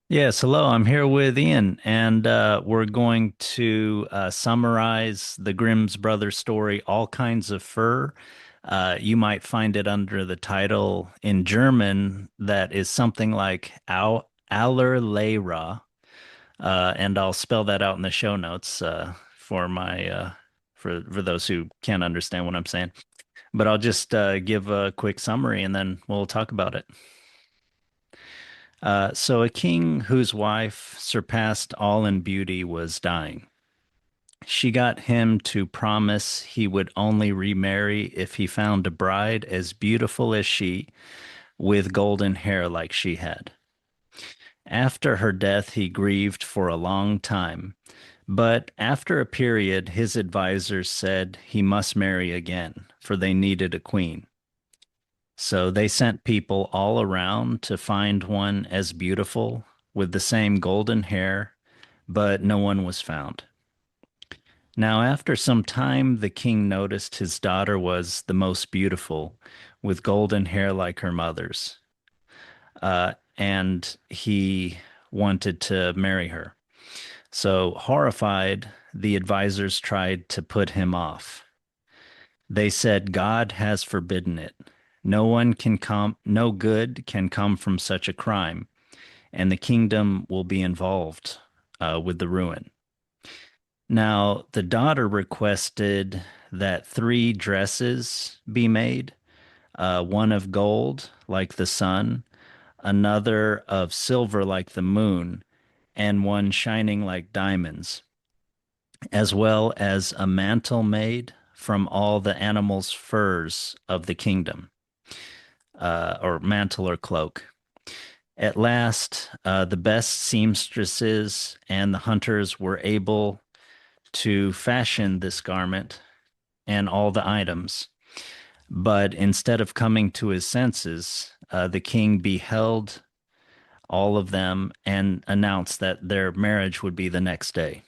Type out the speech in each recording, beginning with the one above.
Yes, hello. I'm here with Ian, and we're going to summarize the Grimm's brother story, All Kinds of Fur. You might find it under the title in German that is something like Allerleirauh, and I'll spell that out in the show notes for my for those who can't understand what I'm saying. But I'll just give a quick summary, and then we'll talk about it. So a king whose wife surpassed all in beauty was dying. She got him to promise he would only remarry if he found a bride as beautiful as she, with golden hair like she had. After her death, he grieved for a long time, but after a period, his advisors said he must marry again, for they needed a queen. So they sent people all around to find one as beautiful with the same golden hair, but no one was found. Now, after some time, the king noticed his daughter was the most beautiful, with golden hair like her mother's, and he wanted to marry her. So, horrified, the advisors tried to put him off. They said, God has forbidden it. No good can come from such a crime, and the kingdom will be involved with the ruin. Now, the daughter requested that three dresses be made, one of gold, like the sun, another of silver, like the moon, and one shining like diamonds, as well as a mantle made from all the animals' furs of the kingdom, or mantle or cloak. At last, the best seamstresses and the hunters were able to fashion this garment and all the items. But instead of coming to his senses, the king beheld all of them and announced that their marriage would be the next day.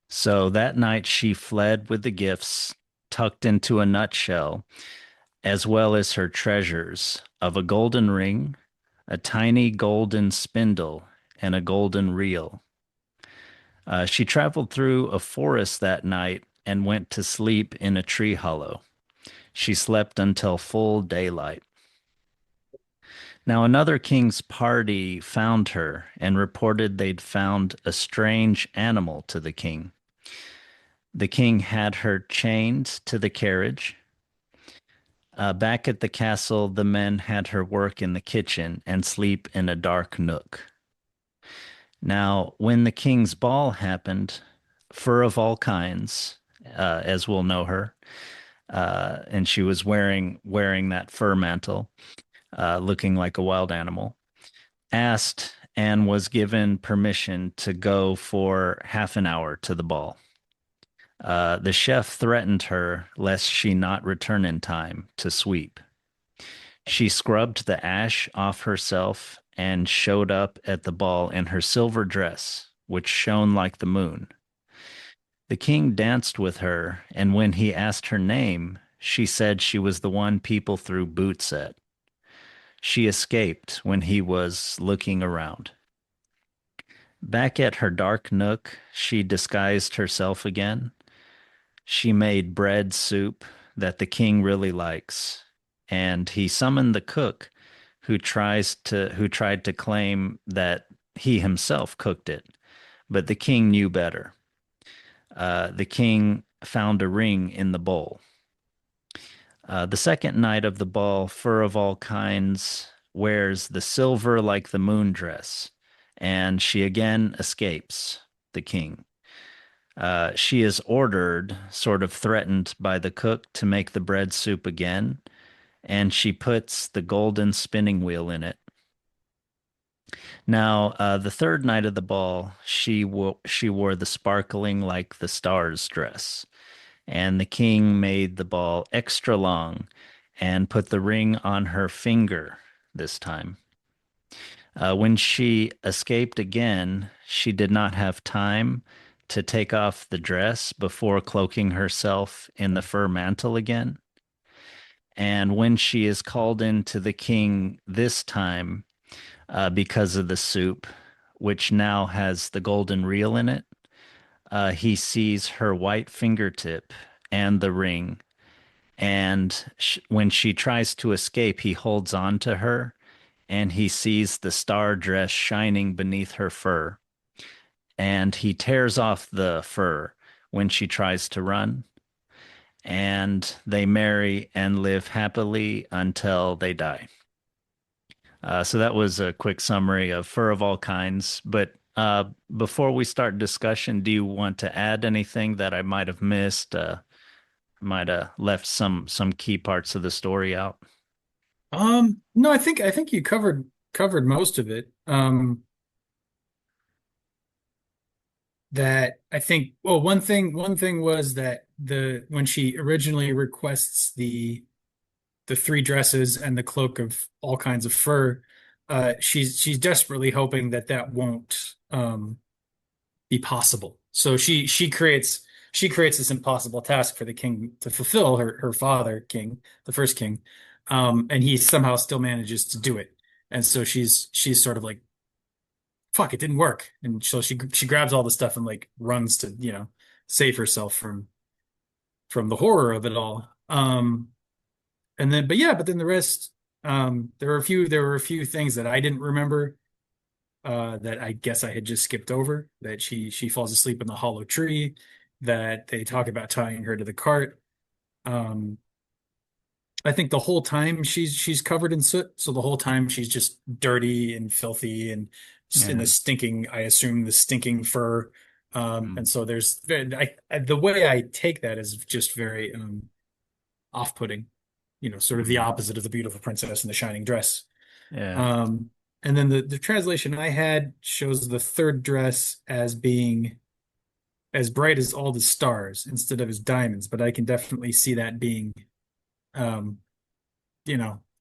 So that night she fled with the gifts tucked into a nutshell, as well as her treasures of a golden ring, a tiny golden spindle, and a golden reel. She traveled through a forest that night and went to sleep in a tree hollow. She slept until full daylight. Now, another king's party found her and reported they'd found a strange animal to the king. The king had her chained to the carriage. Back at the castle, the men had her work in the kitchen and sleep in a dark nook. Now, when the king's ball happened, fur of all kinds, as we'll know her, and she was wearing that fur mantle, looking like a wild animal, asked and was given permission to go for half an hour to the ball. The chef threatened her lest she not return in time to sweep. She scrubbed the ash off herself and showed up at the ball in her silver dress, which shone like the moon. The king danced with her, and when he asked her name, she said she was the one people threw boots at. She escaped when he was looking around. Back at her dark nook, she disguised herself again. She made bread soup that the king really likes, and he summoned the cook who tried to claim that he himself cooked it, but the king knew better. The king found a ring in the bowl. The second night of the ball, Fur of all kinds wears the silver like the moon dress, and she again escapes the king. She is ordered, sort of threatened by the cook to make the bread soup again, and she puts the golden spinning wheel in it. Now, the third night of the ball, she wore the sparkling like the stars dress, and the king made the ball extra long and put the ring on her finger this time. When she escaped again, she did not have time to take off the dress before cloaking herself in the fur mantle again. And when she is called in to the king this time, because of the soup, which now has the golden reel in it. He sees her white fingertip and the ring. And when she tries to escape, he holds on to her and he sees the star dress shining beneath her fur. And he tears off the fur when she tries to run. And they marry and live happily until they die. So that was a quick summary of Fur of All Kinds. But before we start discussion, do you want to add anything that I might have missed? Might have left some key parts of the story out. No, I think you covered most of it. That I think, well, one thing was that the when she originally requests the three dresses and the cloak of all kinds of fur, she's desperately hoping that that won't be possible. So she creates this impossible task for the king to fulfill, her father king, the first king, and he somehow still manages to do it. And so she's sort of like, fuck, it didn't work. And so she grabs all the stuff and like runs to, save herself from the horror of it all. And then, but then the rest, there were a few things that I didn't remember, that I guess I had just skipped over. That she falls asleep in the hollow tree, that they talk about tying her to the cart. Um, I think the whole time she's covered in soot, so the whole time she's just dirty and filthy and just in the Yeah. stinking, I assume the stinking fur. And Mm. so the way I take that is just very off-putting, sort of the Mhm. opposite of the beautiful princess in the shining dress. Yeah. Um, and then the translation I had shows the third dress as being as bright as all the stars instead of as diamonds, but I can definitely see that being, um,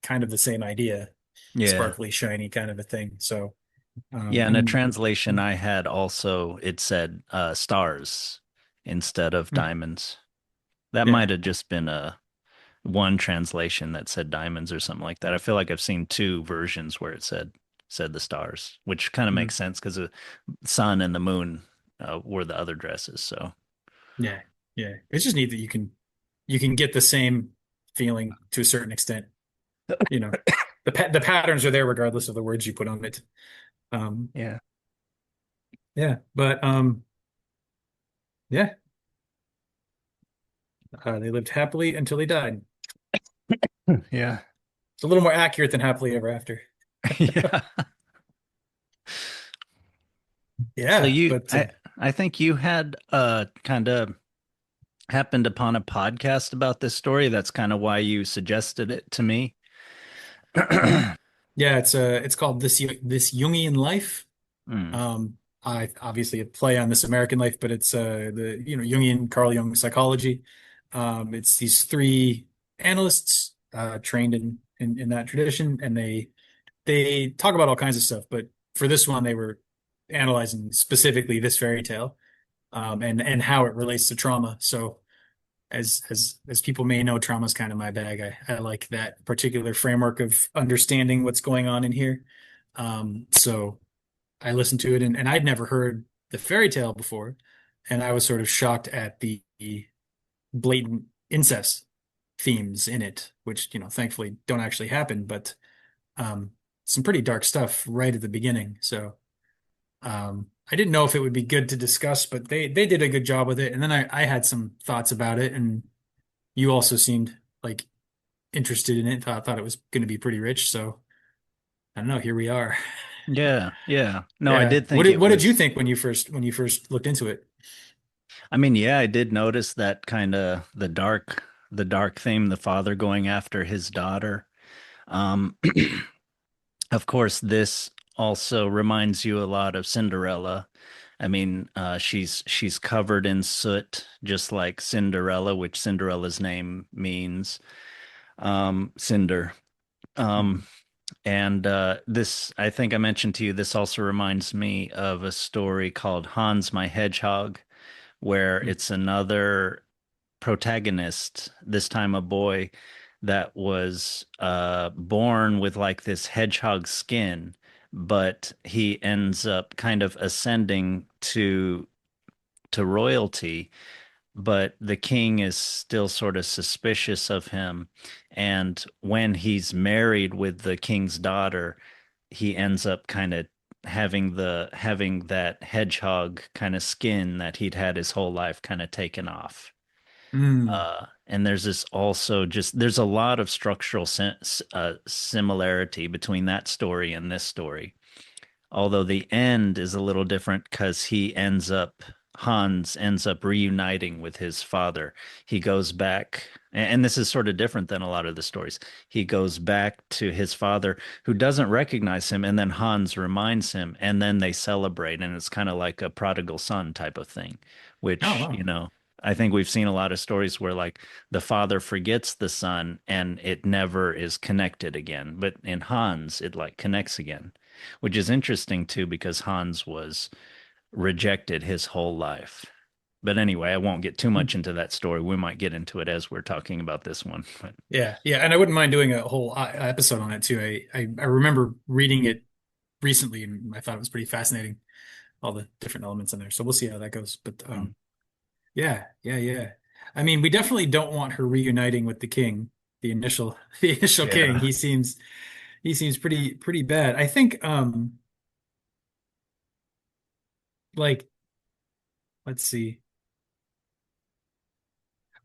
kind of the same idea, Yeah. sparkly, shiny kind of a thing. So, Yeah. In a and translation I had also, it said stars instead of diamonds. That yeah, might have just been a one translation that said diamonds or something like that. I feel like I've seen two versions where it said the stars, which kind of mm, makes sense because the sun and the moon were the other dresses. So yeah, yeah. It's just neat that you can get the same feeling to a certain extent. You know, the patterns are there regardless of the words you put on it. Um, yeah. yeah, but yeah, they lived happily until they died. Yeah. It's a little more accurate than happily ever after. Yeah. So Yeah, but I think you had kind of happened upon a podcast about this story. That's kind of why you suggested it to me. yeah, it's called this Jungian life. Mm, I obviously a play on This American Life, but it's the Jungian Carl Jung psychology. It's these three analysts trained in that tradition, and they talk about all kinds of stuff. But for this one, they were analyzing specifically this fairy tale, and how it relates to trauma. So as people may know, trauma is kind of my bag. I like that particular framework of understanding what's going on in here. So I listened to it, and I'd never heard the fairy tale before, and I was sort of shocked at the blatant incest themes in it, which, thankfully don't actually happen, but um, some pretty dark stuff right at the beginning. So I didn't know if it would be good to discuss, but they did a good job with it. And then I had some thoughts about it, and you also seemed like interested in it. Thought it was going to be pretty rich. So I don't know. Here we are. yeah, yeah. No, I Yeah. did What think did it what did you was. think when you first looked into it? I mean, yeah, I did notice that kind of the dark theme, the father going after his daughter. Um, of course, this also reminds you a lot of Cinderella. I mean, she's covered in soot, just like Cinderella, which Cinderella's name means cinder. Um, and this, I think I mentioned to you, this also reminds me of a story called Hans My Hedgehog, where it's another protagonist, this time a boy, that was born with like this hedgehog skin, but he ends up kind of ascending to royalty, but the king is still sort of suspicious of him. And when he's married with the king's daughter, he ends up kind of having that hedgehog kind of skin that he'd had his whole life kind of taken off. Mm. And there's this also just there's a lot of structural similarity between that story and this story, although the end is a little different because Hans ends up reuniting with his father. He goes back, and this is sort of different than a lot of the stories. He goes back to his father, who doesn't recognize him, and then Hans reminds him, and then they celebrate, and it's kind of like a prodigal son type of thing, Oh, which, wow. I think we've seen a lot of stories where like the father forgets the son and it never is connected again. But in Hans, it like connects again, which is interesting too because Hans was rejected his whole life. But anyway, I won't get too much into that story. We might get into it as we're talking about this one. But Yeah, yeah, and I wouldn't mind doing a whole episode on it too. I remember reading it recently, and I thought it was pretty fascinating, all the different elements in there. So we'll see how that goes. But mm, yeah, yeah, yeah. I mean, we definitely don't want her reuniting with the king, the initial the initial king. yeah, He seems pretty bad. I think like let's see.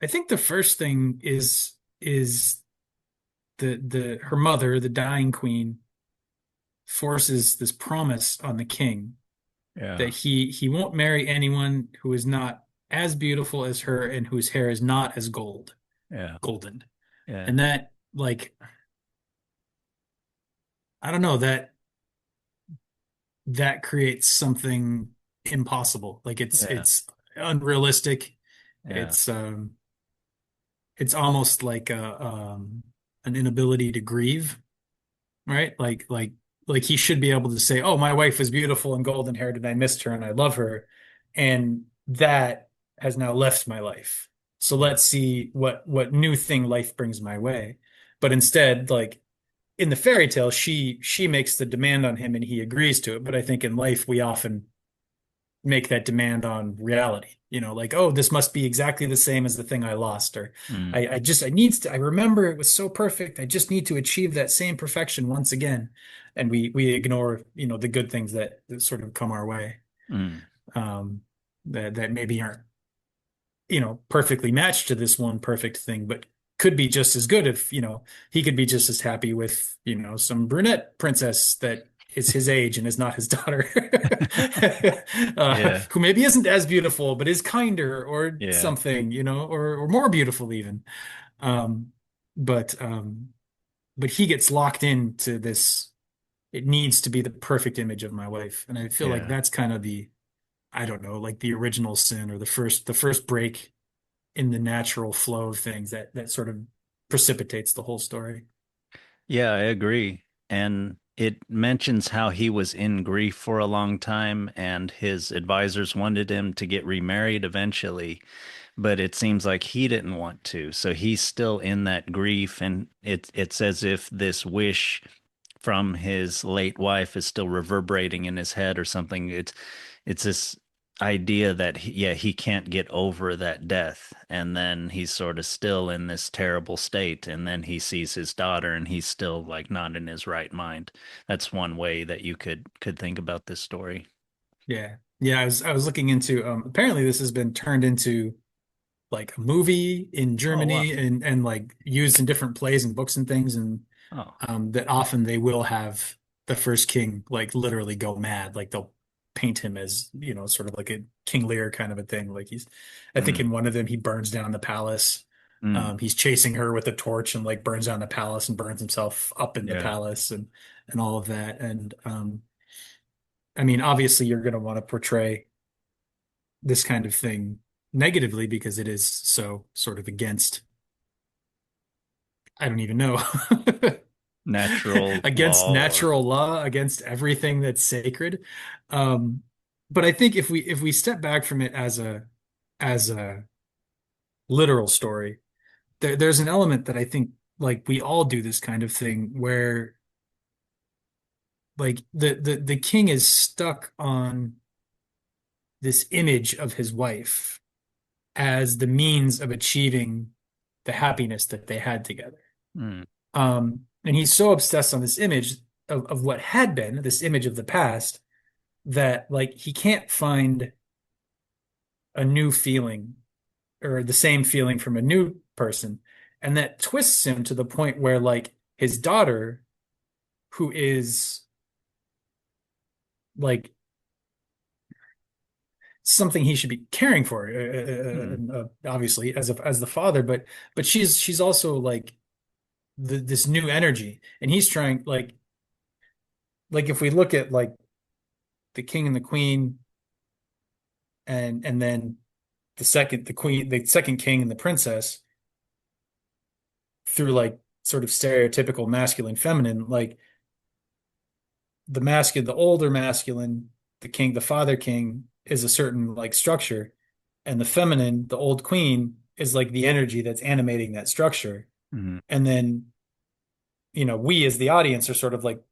I think the first thing is the her mother, the dying queen, forces this promise on the king that yeah, he won't marry anyone who is not as beautiful as her and whose hair is not as yeah, golden. yeah, And that like I don't know that creates something impossible. Like yeah, it's unrealistic. yeah, It's it's almost like an inability to grieve, right? Like he should be able to say, "Oh, my wife was beautiful and golden haired, and I missed her and I love her, and that has now left my life. So yeah, let's see what new thing life brings my way." But instead, like in the fairy tale, she makes the demand on him and he agrees to it. But I think in life we often make that demand on reality. Like, oh, this must be exactly the same as the thing I lost, or mm, I remember it was so perfect. I just need to achieve that same perfection once again. And we ignore, the good things that sort of come our way, mm, um, that maybe aren't, perfectly matched to this one perfect thing, but could be just as good if, he could be just as happy with, some brunette princess that is his age and is not his daughter, yeah, who maybe isn't as beautiful, but is kinder or yeah, something, or more beautiful even. Um, but but he gets locked into this. It needs to be the perfect image of my wife, and I feel like yeah. that's kind of I don't know, like the original sin or the first break in the natural flow of things that sort of precipitates the whole story. Yeah, I agree. And it mentions how he was in grief for a long time and his advisors wanted him to get remarried eventually, but it seems like he didn't want to. So he's still in that grief and it's as if this wish from his late wife is still reverberating in his head or something. It's this idea that he can't get over that death, and then he's sort of still in this terrible state, and then he sees his daughter, and he's still like not in his right mind. That's one way that you could think about this story. Yeah. Yeah, I was looking into apparently this has been turned into like a movie in Oh wow. Germany and like used in different plays and books and things and Oh. that often they will have the first king like literally go mad. Like they'll paint him as, sort of like a King Lear kind of a thing. Like I think Mm, in one of them he burns down the palace. mm, He's chasing her with a torch and like burns down the palace and burns himself up in the yeah. palace and all of that. And I mean, obviously you're going to want to portray this kind of thing negatively because it is so sort of against, I don't even know, Natural against law or natural law, against everything that's sacred. Um, but I think if we step back from it as a literal story, there's an element that I think like we all do this kind of thing where like the king is stuck on this image of his wife as the means of achieving the happiness that they had together. Mm, And he's so obsessed on this image of what had been, this image of the past, that like he can't find a new feeling or the same feeling from a new person. And that twists him to the point where like his daughter, who is like something he should be caring for, mm, obviously as the father, but she's also like this new energy, and he's trying like if we look at like the king and the queen, and then the second king and the princess through like sort of stereotypical masculine feminine, like the older masculine, the king, the father king is a certain like structure, and the feminine, the old queen, is like the energy that's animating that structure. mm, And then, we as the audience are sort of like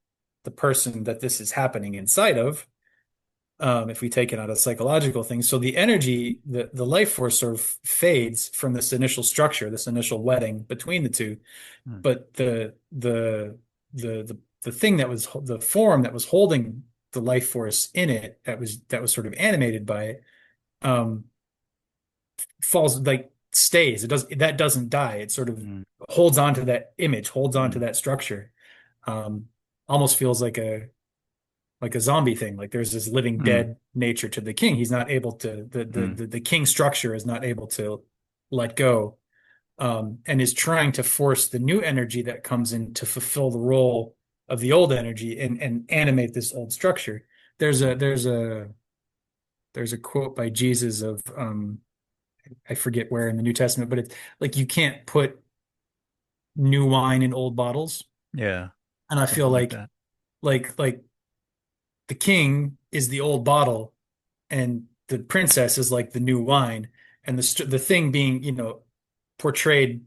the person that this is happening inside of, if we take it out of psychological things. So the energy, the life force sort of fades from this initial structure, this initial wedding between the two. mm, But the thing that was the form that was holding the life force in it, that was sort of animated by it, um, falls like stays. That doesn't die. It sort of mm, holds on to that image, holds on to mm, that structure. Um, Almost feels like a zombie thing. Like there's this living mm, dead nature to the king. He's not able to mm, the king structure is not able to let go, and is trying to force the new energy that comes in to fulfill the role of the old energy and animate this old structure. There's a there's a there's a quote by Jesus of I forget where in the New Testament, but it's like you can't put new wine in old bottles. yeah, And I feel something like like that. like the king is the old bottle and the princess is like the new wine, and the thing being portrayed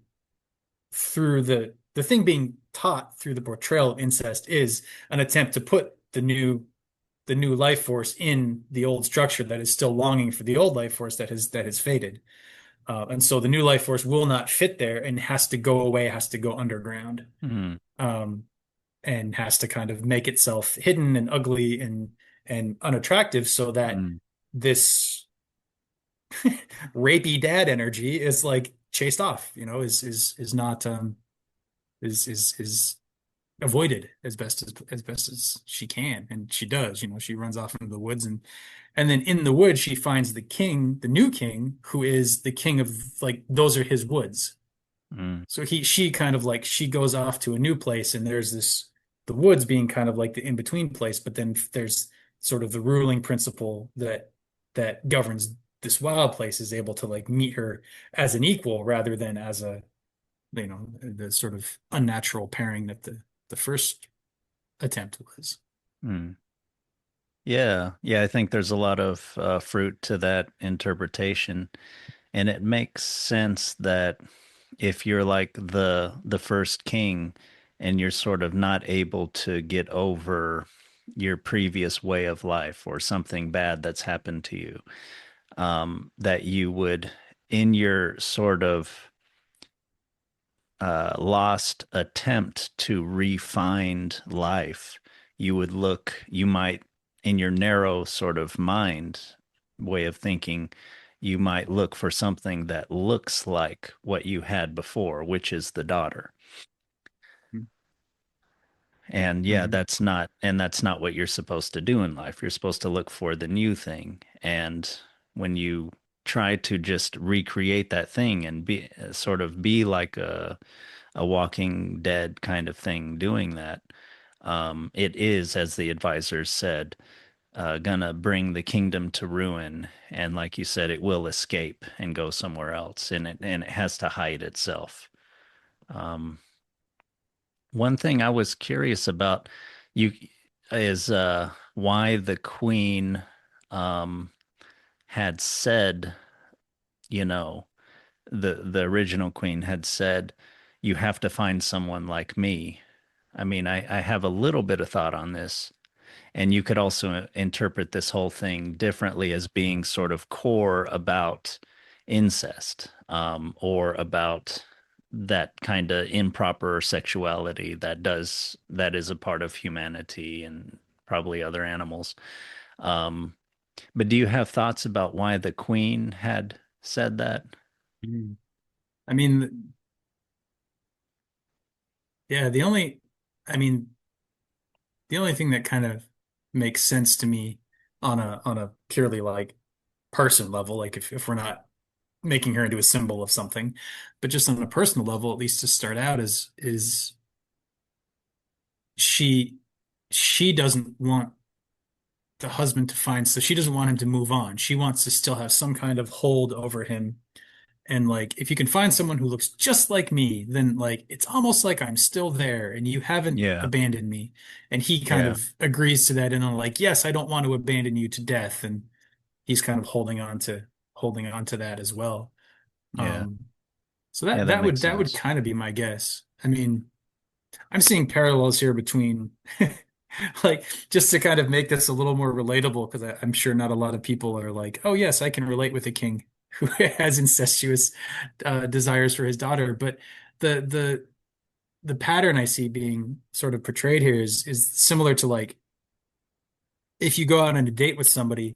through the thing being taught through the portrayal of incest is an attempt to put the new life force in the old structure that is still longing for the old life force that has faded, and so the new life force will not fit there and has to go away, has to go underground, Mm, um, and has to kind of make itself hidden and ugly and unattractive so that mm, this rapey dad energy is like chased off, is not is avoided as best as she can, and she does. She runs off into the woods, and then in the woods she finds the king, the new king, who is the king of like those are his woods. mm, So she kind of like she goes off to a new place, and there's the woods being kind of like the in-between place, but then there's sort of the ruling principle that governs this wild place is able to like meet her as an equal rather than as the sort of unnatural pairing that the first attempt was. mm. Yeah, yeah, I think there's a lot of fruit to that interpretation, and it makes sense that if you're like the first king and you're sort of not able to get over your previous way of life or something bad that's happened to you, that you would, in your sort of lost attempt to re-find life, you might, in your narrow sort of mind way of thinking, you might look for something that looks like what you had before, which is the daughter. And yeah, Mhm. that's not what you're supposed to do in life. You're supposed to look for the new thing. And when you try to just recreate that thing and be like a Walking Dead kind of thing doing that, it is, as the advisors said, gonna bring the kingdom to ruin. And like you said, it will escape and go somewhere else, and it has to hide itself. Um, One thing I was curious about you is why the queen um, had said, you know, the original queen had said, "You have to find someone like me." I mean, I have a little bit of thought on this. And you could also interpret this whole thing differently as being sort of core about incest, or about that kind of improper sexuality that is a part of humanity and probably other animals. Um, but do you have thoughts about why the queen had said that? Mhm. I mean, yeah, I mean, the only thing that kind of makes sense to me on a purely like person level, like if we're not making her into a symbol of something, but just on a personal level, at least to start out, is she she doesn't want the husband to find, so she doesn't want him to move on. She wants to still have some kind of hold over him. And like, if you can find someone who looks just like me, then like it's almost like I'm still there and you haven't Yeah, abandoned me. And he kind yeah, of agrees to that and I'm like, yes, I don't want to abandon you to death. And he's kind of holding on to that as well. yeah, Um, so yeah. that That makes that would sense. kind of be my guess. I mean, I'm seeing parallels here between like just to kind of make this a little more relatable, because I'm sure not a lot of people are like, oh yes, I can relate with a king who has incestuous desires for his daughter. But the the the pattern I see being sort of portrayed here is similar to like if you go out on a date with somebody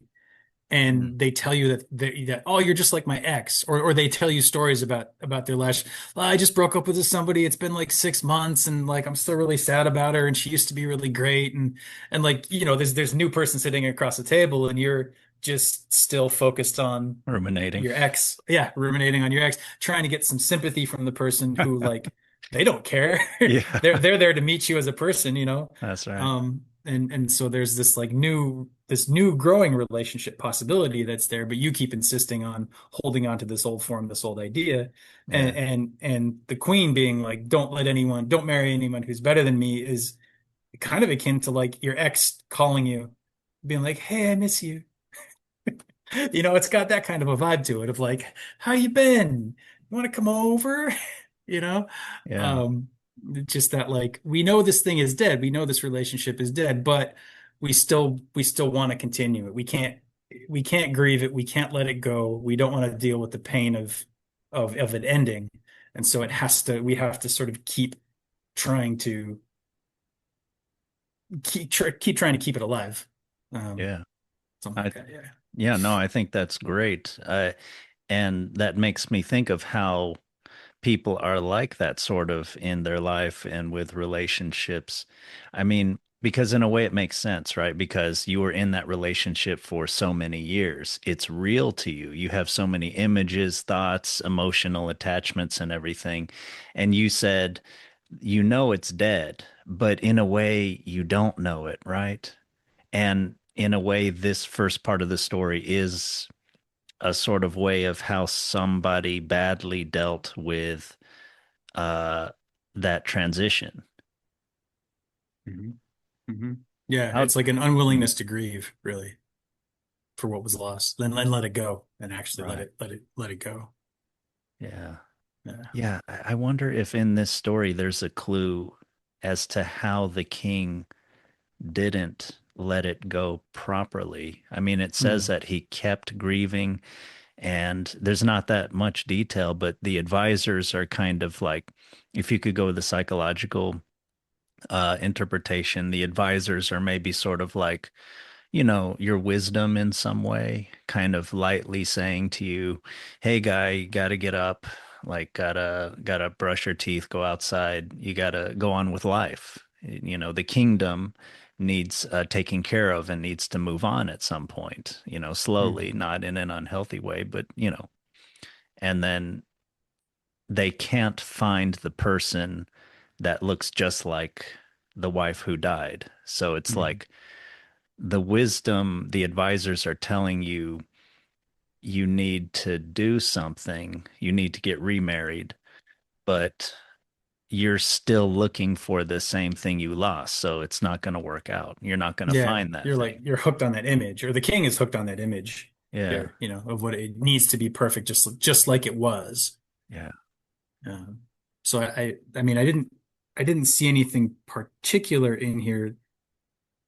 Mm. and they tell you that oh you're just like my ex, or they tell you stories about their last, well, I just broke up with somebody, it's been like 6 months and like I'm still really sad about her and she used to be really great, and like there's a new person sitting across the table and you're just still focused on Ruminating. your ex, yeah, ruminating on your ex, trying to get some sympathy from the person who like they don't care. Yeah, They're there to meet you as a person. that's right. And so there's this new growing relationship possibility that's there, but you keep insisting on holding on to this old form, this old idea. Yeah, And the queen being like, don't marry anyone who's better than me, is kind of akin to like your ex calling you, being like, hey, I miss you. It's got that kind of a vibe to it of like, how you been? You want to come over? You know? yeah, Um, just that like we know this thing is dead. We know this relationship is dead, but we still want to continue it. We can't grieve it. We can't let it go. We don't want to deal with the pain of it ending. And so we have to sort of trying to keep trying to keep it alive. Um, yeah. something I like that. Yeah. Yeah, no, I think that's great. And that makes me think of how people are like that sort of in their life and with relationships. I mean, because in a way it makes sense, right? Because you were in that relationship for so many years. It's real to you. You have so many images, thoughts, emotional attachments, and everything. And you said, you know it's dead, but in a way you don't know it, right? And in a way, this first part of the story is a sort of way of how somebody badly dealt with uh, that transition. hmm hmm Yeah, How, it's like an unwillingness to grieve, really, for what was lost. Then let it go, and actually right. let it go. Yeah. Yeah. Yeah. I wonder if in this story there's a clue as to how the king didn't let it go properly. I mean, it says Hmm. that he kept grieving, and there's not that much detail, but the advisors are kind of like, if you could go with the psychological interpretation, the advisors are maybe sort of like, your wisdom in some way, kind of lightly saying to you, "Hey, guy, you gotta get up. Like, gotta brush your teeth, go outside. You gotta go on with life. The kingdom needs taking care of and needs to move on at some point. Slowly, Hmm. not in an unhealthy way, but and then they can't find the person that looks just like the wife who died. So it's Hmm. like the wisdom the advisors are telling you, you need to do something, you need to get remarried, but you're still looking for the same thing you lost. So it's not going to work out. You're not going to Yeah, find that thing. you're hooked on that image, or the king is hooked on that image Yeah. here, of what it needs to be perfect, just like it was. Yeah. Um, so I mean, I didn't see anything particular in here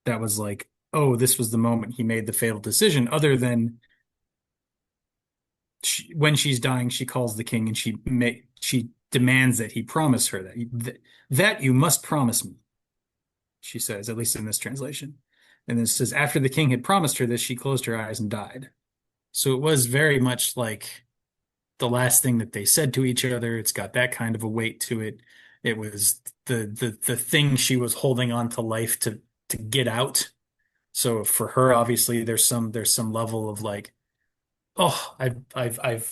that was like, oh, this was the moment he made the fatal decision, other than when she's dying, she calls the king and she demands that he promise her that you must promise me, she says, at least in this translation. And then it says, after the king had promised her this, she closed her eyes and died. So it was very much like the last thing that they said to each other. It's got that kind of a weight to it. It was the thing she was holding on to life to get out. So for her, obviously, there's some level of like, oh, I've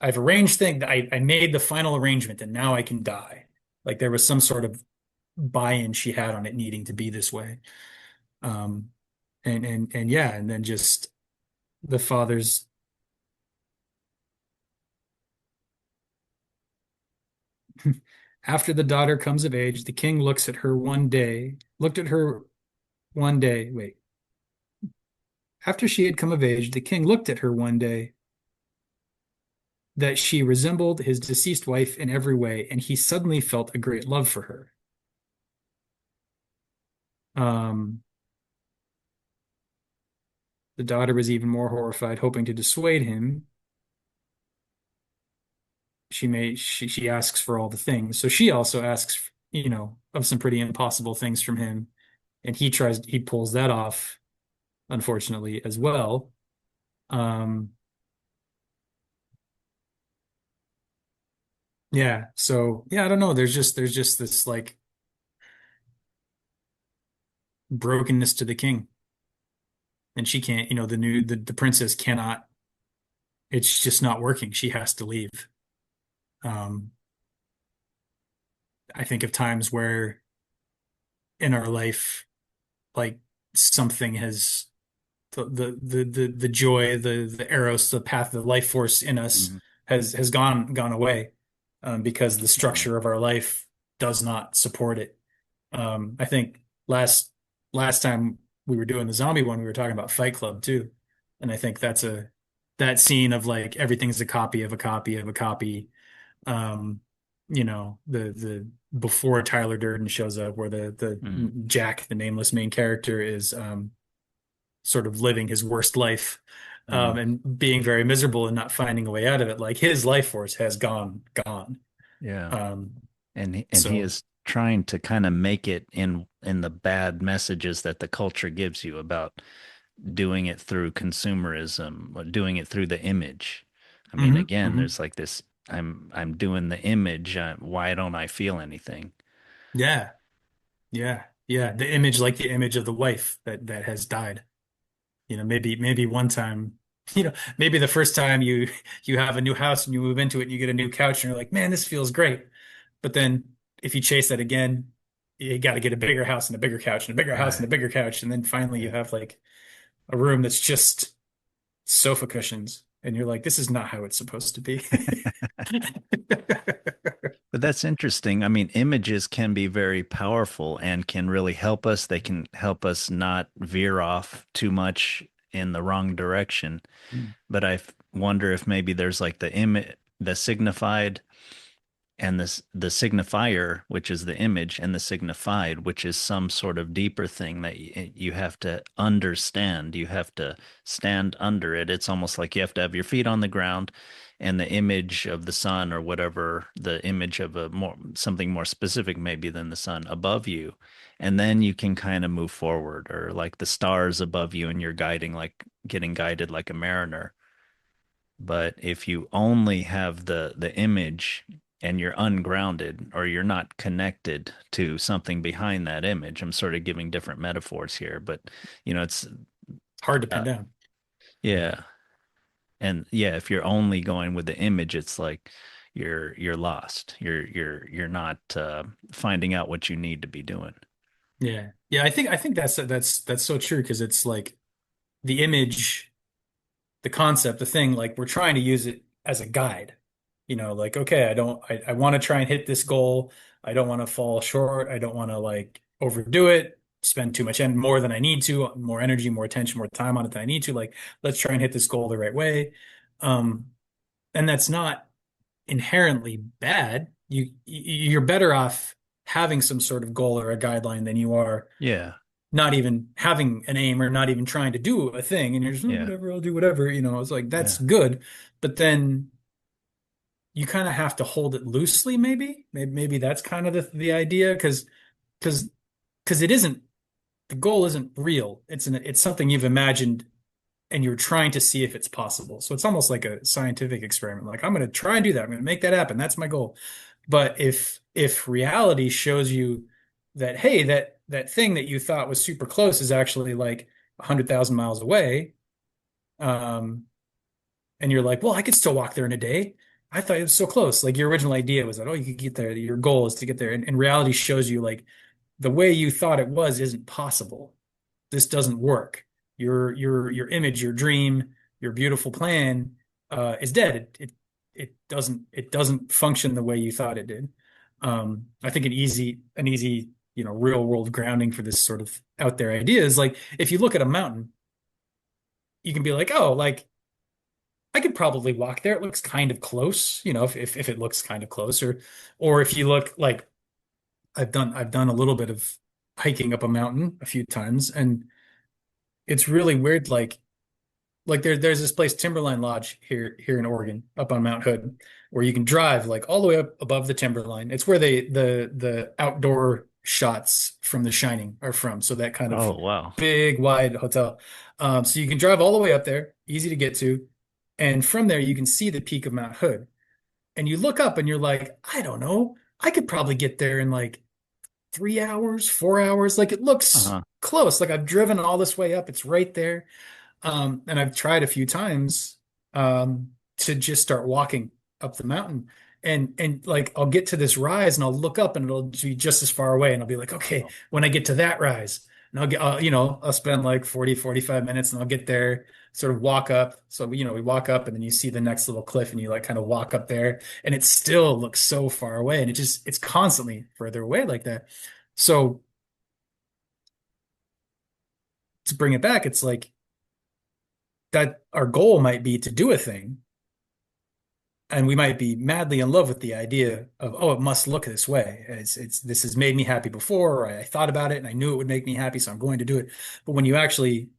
arranged things. I made the final arrangement, and now I can die. Like there was some sort of buy-in she had on it needing to be this way. Um, and yeah, and then just the father's after the daughter comes of age, the king looked at her one day. Wait. After she had come of age, the king looked at her one day that she resembled his deceased wife in every way, and he suddenly felt a great love for her. Um, the daughter was even more horrified, hoping to dissuade him. She asks for all the things. So she also asks, of some pretty impossible things from him, and he pulls that off, unfortunately, as well. Um, yeah, so yeah, I don't know. There's just this like brokenness to the king, and she can't, the princess cannot. It's just not working. She has to leave. Um, I think of times where in our life, like something has the joy, the eros, the path, the life force in us Hmm. has gone away, because the Yeah. structure of our life does not support it. I think last time we were doing the zombie one, we were talking about Fight Club too, and I think that scene of like everything's a copy of a copy of a copy. Um, the before Tyler Durden shows up, where the Mm. Jack, the nameless main character, is sort of living his worst life, Mm. and being very miserable and not finding a way out of it. Like his life force has gone. Yeah. Um, And he so is trying to kind of make it in the bad messages that the culture gives you about doing it through consumerism, or doing it through the image. I mean, mhm, again, mhm. there's like this, I'm doing the image. Why don't I feel anything? Yeah, yeah, yeah. The image, like the image of the wife that has died. Maybe one time, maybe the first time you have a new house and you move into it and you get a new couch and you're like, man, this feels great. But then if you chase that again, you got to get a bigger house and a bigger couch and a bigger house and Right. a bigger couch. And then finally you Yeah. have like a room that's just sofa cushions. And you're like, this is not how it's supposed to be. But that's interesting. I mean, images can be very powerful and can really help us. They can help us not veer off too much in the wrong direction. But wonder if maybe there's like the signified and the signifier, which is the image, and the signified, which is some sort of deeper thing that you have to understand. You have to stand under it. It's almost like you have to have your feet on the ground, and the image of the sun, or whatever, the image of a more something more specific maybe than the sun above you, and then you can kind of move forward, or like the stars above you, and you're guiding, like getting guided like a mariner. But if you only have the image and you're ungrounded, or you're not connected to something behind that image, I'm sort of giving different metaphors here, but it's Hard to pin uh, down. yeah. And yeah, if you're only going with the image, it's like you're lost. You're not finding out what you need to be doing. Yeah. Yeah, I think that's so true because it's like the image, the concept, the thing, like we're trying to use it as a guide. Like, okay, I want to try and hit this goal. I don't want to fall short. I don't want to like overdo it, spend too much and more than I need to, more energy, more attention, more time on it than I need to. Like, let's try and hit this goal the right way. Um, and that's not inherently bad. You're better off having some sort of goal or a guideline than you are Yeah. not even having an aim or not even trying to do a thing, and you're just, "Oh, Yeah. whatever, I'll do whatever, it's like that's Yeah. good, but then you kind of have to hold it loosely, maybe that's kind of the idea, because because it isn't the goal isn't real. It's something you've imagined and you're trying to see if it's possible. So it's almost like a scientific experiment. Like I'm going to try and do that. I'm going to make that happen. That's my goal. But if reality shows you that, hey, that thing that you thought was super close is actually like 100,000 miles away, um, and you're like, well, I could still walk there in a day. I thought it was so close. Like your original idea was that, oh, you could get there. Your goal is to get there. And reality shows you like the way you thought it was isn't possible. This doesn't work. Your image, your dream, your beautiful plan is dead. It doesn't function the way you thought it did. I think an easy real world grounding for this sort of out there idea is like if you look at a mountain, you can be like, oh, like I could probably walk there. It looks kind of close, if it looks kind of close, or if you look like I've done a little bit of hiking up a mountain a few times, and it's really weird. Like there's this place, Timberline Lodge here in Oregon, up on Mount Hood, where you can drive like all the way up above the timberline. It's where the outdoor shots from The Shining are from. So that kind of Oh, wow. big, wide hotel. So you can drive all the way up there, easy to get to, and from there you can see the peak of Mount Hood. And you look up and you're like, I don't know, I could probably get there in like 3 hours, 4 hours. Like it looks Uh-huh. close. Like I've driven all this way up. It's right there. And I've tried a few times to just start walking up the mountain. And like I'll get to this rise and I'll look up and it'll be just as far away. And I'll be like, okay, Wow. when I get to that rise, and I'll spend like 40, 45 minutes and I'll get there, sort of walk up. So, we walk up and then you see the next little cliff and you like kind of walk up there and it still looks so far away. And it's constantly further away like that. So to bring it back, it's like that our goal might be to do a thing, and we might be madly in love with the idea of, oh, it must look this way. This has made me happy before, or I thought about it and I knew it would make me happy, so I'm going to do it. But when you actually,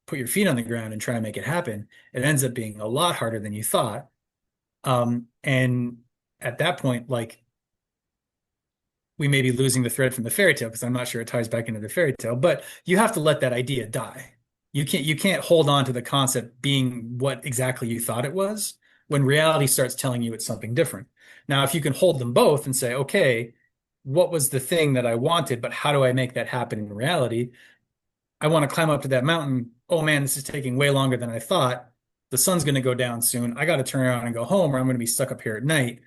put your feet on the ground and try and make it happen, it ends up being a lot harder than you thought. And at that point, like we may be losing the thread from the fairy tale because I'm not sure it ties back into the fairy tale, but you have to let that idea die. You can't hold on to the concept being what exactly you thought it was when reality starts telling you it's something different. Now, if you can hold them both and say, okay, what was the thing that I wanted, but how do I make that happen in reality? I want to climb up to that mountain. Oh man, this is taking way longer than I thought. The sun's going to go down soon. I got to turn around and go home or I'm going to be stuck up here at night.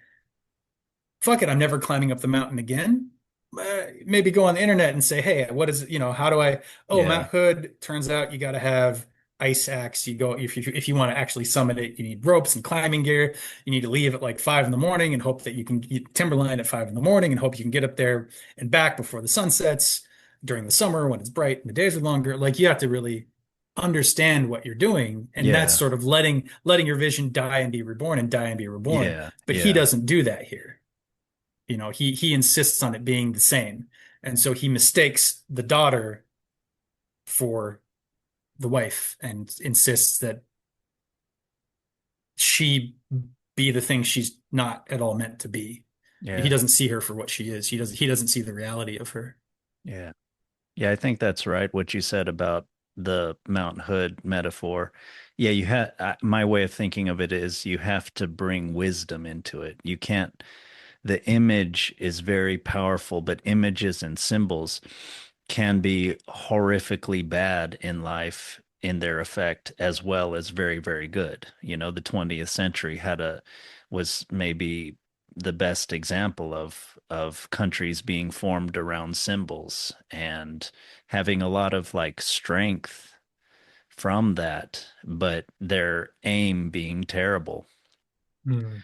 Fuck it, I'm never climbing up the mountain again. Maybe go on the internet and say, hey, what is it? How do I? Oh, Yeah. Mount Hood. Turns out you got to have ice axe. You go if you want to actually summit it, you need ropes and climbing gear. You need to leave at like 5 in the morning and hope that you can get timberline at 5 in the morning and hope you can get up there and back before the sun sets during the summer when it's bright and the days are longer. Like you have to really understand what you're doing, and that's Yeah. sort of letting your vision die and be reborn and die and be reborn. Yeah. But he Yeah. doesn't do that here. He insists on it being the same. And so he mistakes the daughter for the wife and insists that she be the thing she's not at all meant to be. He Yeah. doesn't see her for what she is. He doesn't see the reality of her. Yeah. Yeah, I think that's right. What you said about the Mount Hood metaphor. Yeah, my way of thinking of it is you have to bring wisdom into it. You can't, the image is very powerful, but images and symbols can be horrifically bad in life in their effect as well as very, very good. The 20th century was maybe the best example of countries being formed around symbols and having a lot of like strength from that, but their aim being terrible. Hmm.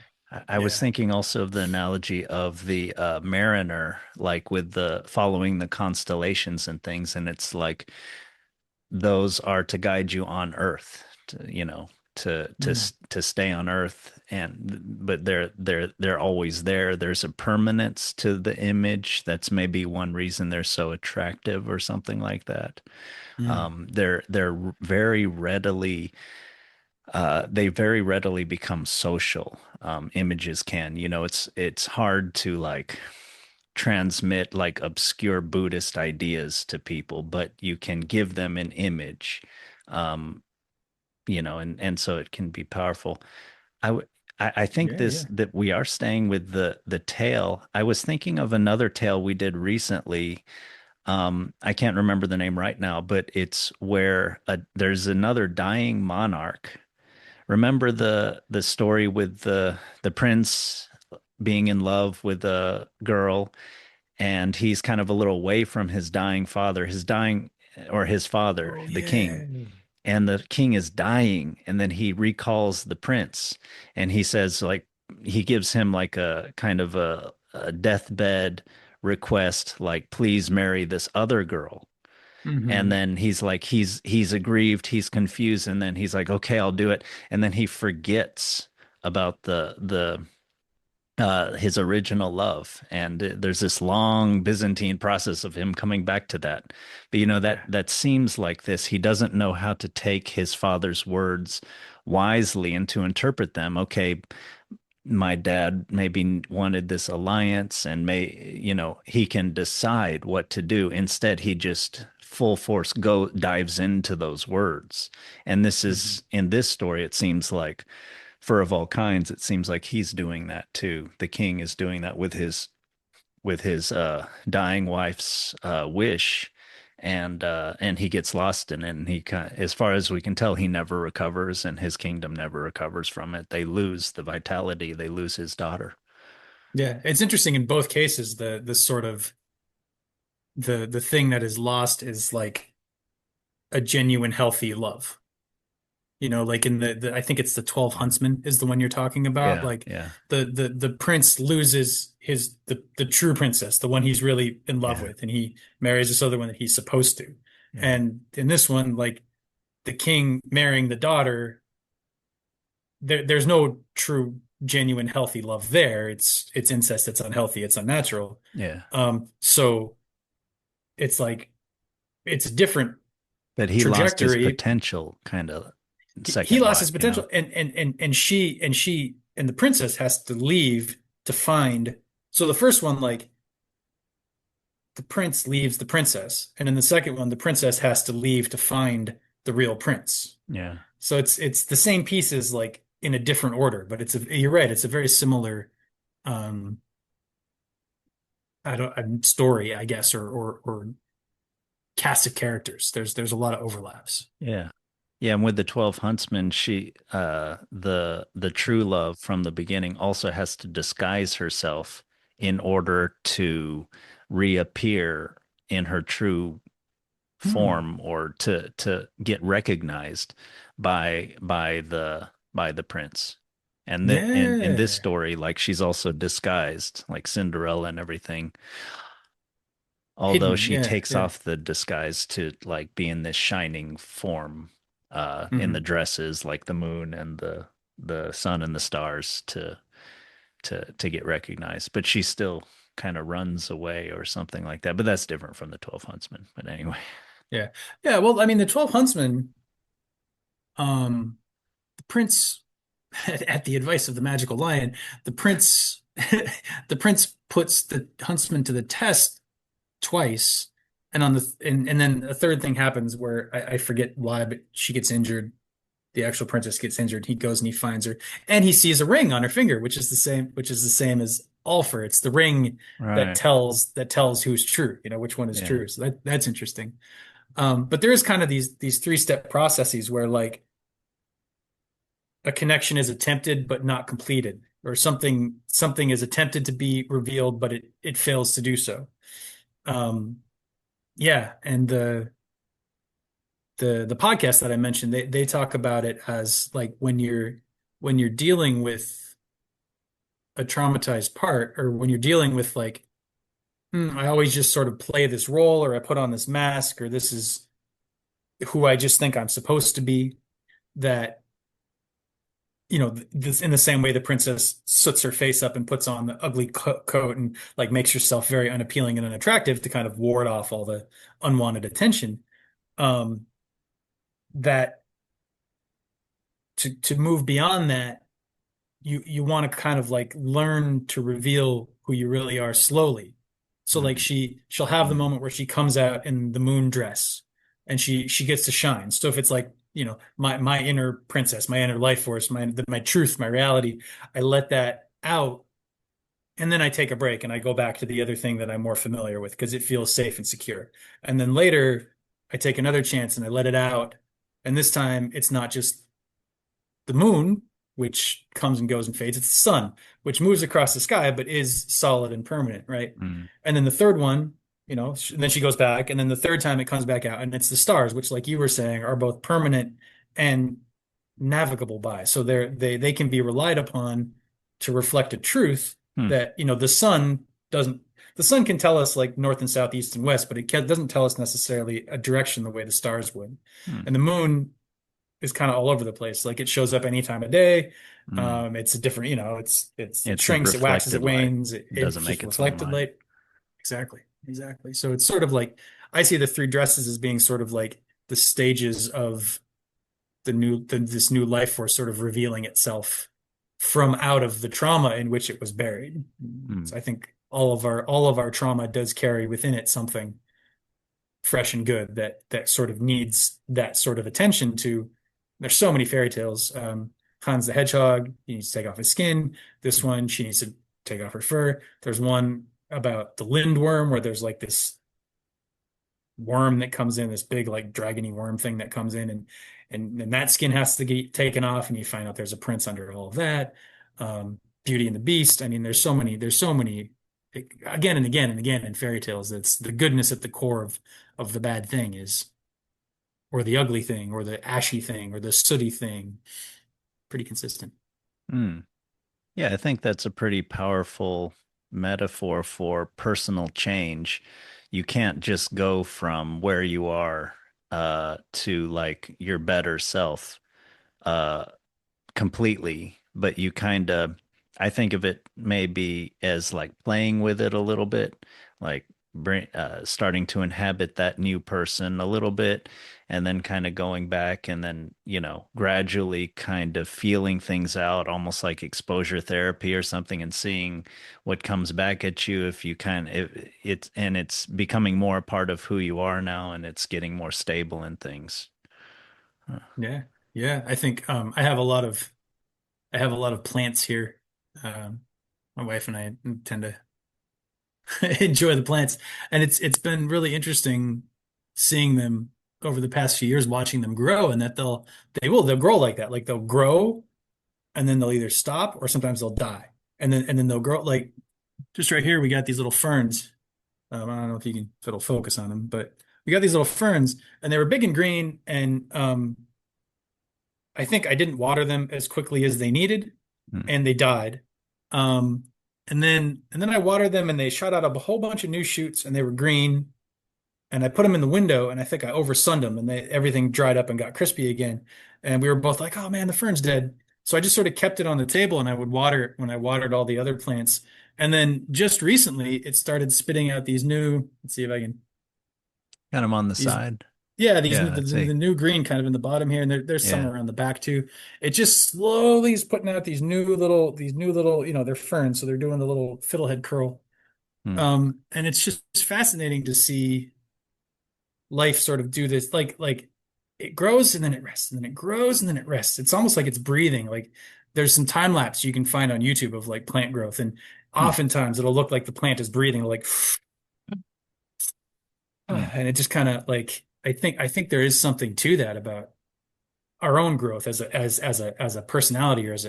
I was Yeah. thinking also of the analogy of the mariner, like with the following the constellations and things, and it's like those are to guide you on Earth, Mm. to stay on Earth, and but they're always there. There's a permanence to the image. That's maybe one reason they're so attractive or something like that. Mm. They're very readily they very readily become social. Images can, it's hard to like transmit like obscure Buddhist ideas to people, but you can give them an image, um, and so it can be powerful. I w- I think Yeah, this yeah. that we are staying with the tale. I was thinking of another tale we did recently. I can't remember the name right now, but it's where there's another dying monarch. Remember the story with the prince being in love with a girl, and he's kind of a little away from his dying father, his father, Oh the king, yeah. and the king is dying, and then he recalls the prince, and he says like he gives him like a kind of a deathbed request, like please marry this other girl. And Hmm. then he's like he's aggrieved, he's confused, and then he's like, okay, I'll do it. And then he forgets about the his original love, and there's this long Byzantine process of him coming back to that. But Yeah. that seems like this. He doesn't know how to take his father's words wisely and to interpret them. Okay, my dad maybe wanted this alliance, and he can decide what to do. Instead, he just full force go dives into those words. And this Hmm. is in this story, it seems like Fur of all kinds, it seems like he's doing that too. The king is doing that with his dying wife's wish, and he gets lost in it. And as far as we can tell, he never recovers, and his kingdom never recovers from it. They lose the vitality. They lose his daughter. Yeah, it's interesting in both cases. The sort of the thing that is lost is like a genuine, healthy love. Like in I think it's the 12 Yeah, Huntsmen is the one you're talking about. yeah, Like yeah, the prince loses the true princess, the one he's really in love yeah, with, and he marries this other one that he's supposed to. yeah, And in this one, like the king marrying the daughter, there's no true, genuine, healthy love there. It's incest, it's unhealthy, it's unnatural. yeah. So it's like it's a different But he lost his trajectory. potential, kind of He second lost wife, his potential, and the princess has to leave to find. So the first one, like the prince leaves the princess, and in the second one, the princess has to leave to find the real prince. Yeah, So it's the same pieces, like in a different order, but you're right, it's a very similar um I don't story, I guess, or cast of characters. There's a lot of overlaps. yeah. Yeah, and with the 12 huntsmen, the true love from the beginning also has to disguise herself in order to reappear in her true Hmm. form, or to get recognized by the prince. And then in this Yeah. story, like she's also disguised, like Cinderella and everything, although Hidden. she Yeah, takes yeah. off the disguise to like be in this shining form in the Hmm. dresses, like the moon and the sun and the stars, to get recognized. But she still kind of runs away or something like that. But that's different from the 12 huntsmen. But anyway. Yeah. Yeah, well, I mean, the 12 Huntsmen, um, the prince, at the advice of the magical lion, the prince, the prince puts the huntsman to the test twice, and then a third thing happens where I forget why, but she gets injured. The actual princess gets injured. He goes and he finds her, and he sees a ring on her finger, which is the same as Ulfr. It's the ring Right. that tells who's true, which one is Yeah. true. So that's interesting. But there is kind of these three-step processes where like a connection is attempted but not completed, or something is attempted to be revealed but it fails to do so. Um, yeah, and the podcast that I mentioned, they talk about it as like when you're dealing with a traumatized part, or when you're dealing with like, I always just sort of play this role, or I put on this mask, or this is who I just think I'm supposed to be, that this in the same way the princess soots her face up and puts on the ugly coat and like makes herself very unappealing and unattractive to kind of ward off all the unwanted attention. Um, that to move beyond that, you want to kind of like learn to reveal who you really are slowly. So like Mm. she'll have the Mm. moment where she comes out in the moon dress and she gets to shine. So if it's like, my inner princess, my inner life force, my truth, my reality, I let that out and then I take a break and I go back to the other thing that I'm more familiar with because it feels safe and secure. And then later I take another chance and I let it out. And this time it's not just the moon, which comes and goes and fades. It's the sun, which moves across the sky, but is solid and permanent, right? Mm. And then the third one, then she goes back, and then the third time it comes back out, and it's the stars, which, like you were saying, are both permanent and navigable by. So they can be relied upon to reflect a truth Mm. that, the sun doesn't. The sun can tell us like north and south, east and west, but doesn't tell us necessarily a direction the way the stars would. Mm. And the moon is kind of all over the place. Like it shows up any time of day. Mm. It's a different, it It's a shrinks, it waxes, it reflected light. wanes, It it's doesn't just make its own reflected light. light. Exactly. Exactly. So it's sort of like I see the three dresses as being sort of like the stages of this new life force sort of revealing itself from out of the trauma in which it was buried. Mm. So I think all of our trauma does carry within it something fresh and good that sort of needs that sort of attention to. There's so many fairy tales. Hans the Hedgehog, he needs to take off his skin. This one, she needs to take off her fur. There's one about the lindworm where there's like this worm that comes in, this big like dragony worm thing that comes in, and that skin has to get taken off, and you find out there's a prince under all of that. Beauty and the Beast. I mean, there's so many again and again and again in fairy tales. That's the goodness at the core of the bad thing is, or the ugly thing, or the ashy thing, or the sooty thing. Pretty consistent. Mm. Yeah, I think that's a pretty powerful metaphor for personal change. You can't just go from where you are to like your better self. Uh, completely, but you kind of, I think of it maybe as like playing with it a little bit, like starting to inhabit that new person a little bit, and then kind of going back and then, gradually kind of feeling things out, almost like exposure therapy or something, and seeing what comes back at you if you it's becoming more a part of who you are now, and it's getting more stable in things. Huh. Yeah, yeah. I think I have a lot of plants here. Um, my wife and I tend to enjoy the plants, and it's been really interesting seeing them over the past few years, watching them grow, and that they'll grow like that. Like they'll grow, and then they'll either stop or sometimes they'll die, and then they'll grow like just right here. We got these little ferns. I don't know if it'll focus on them, but we got these little ferns, and they were big and green, and I think I didn't water them as quickly as they needed, Mm. and they died. Um, and then I watered them, and they shot out a whole bunch of new shoots, and they were green. And I put them in the window, and I think I oversunned them, and everything dried up and got crispy again. And we were both like, "Oh man, the fern's dead." So I just sort of kept it on the table, and I would water it when I watered all the other plants. And then just recently, it started spitting out these new. Let's see if I can Kind of on the these side. yeah, Yeah, the, I the see. new green kind of in the bottom here, and there's some Yeah. around the back too. It just slowly is putting out these new little, they're ferns, so they're doing the little fiddlehead curl. Hmm. And it's just fascinating to see life sort of do this, like it grows and then it rests, and then it grows and then it rests. It's almost like it's breathing. Like there's some time lapse you can find on YouTube of like plant growth, and Hmm. oftentimes it'll look like the plant is breathing, like Hmm. and it just kind of like I think there is something to that about our own growth as a personality or as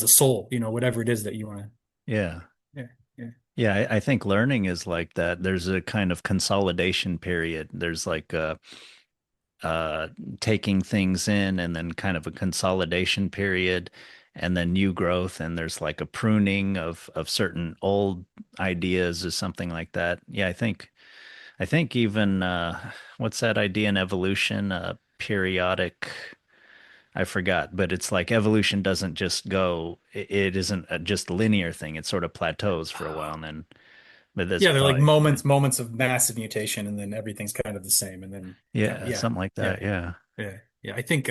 a soul, whatever it is that you want to. Yeah. Yeah, yeah, Yeah, I think learning is like that. There's a kind of consolidation period. There's like uh taking things in, and then kind of a consolidation period, and then new growth, and there's like a pruning of certain old ideas or something like that. Yeah, I think even what's that idea in evolution? Periodic, I forgot, but it's like evolution doesn't just go, it isn't a just linear thing. It sort of plateaus for a while and then, but that's Yeah, they're like probably, moments of massive mutation, and then everything's kind of the same, and then kind of yeah, something like yeah, that. Yeah. yeah. I think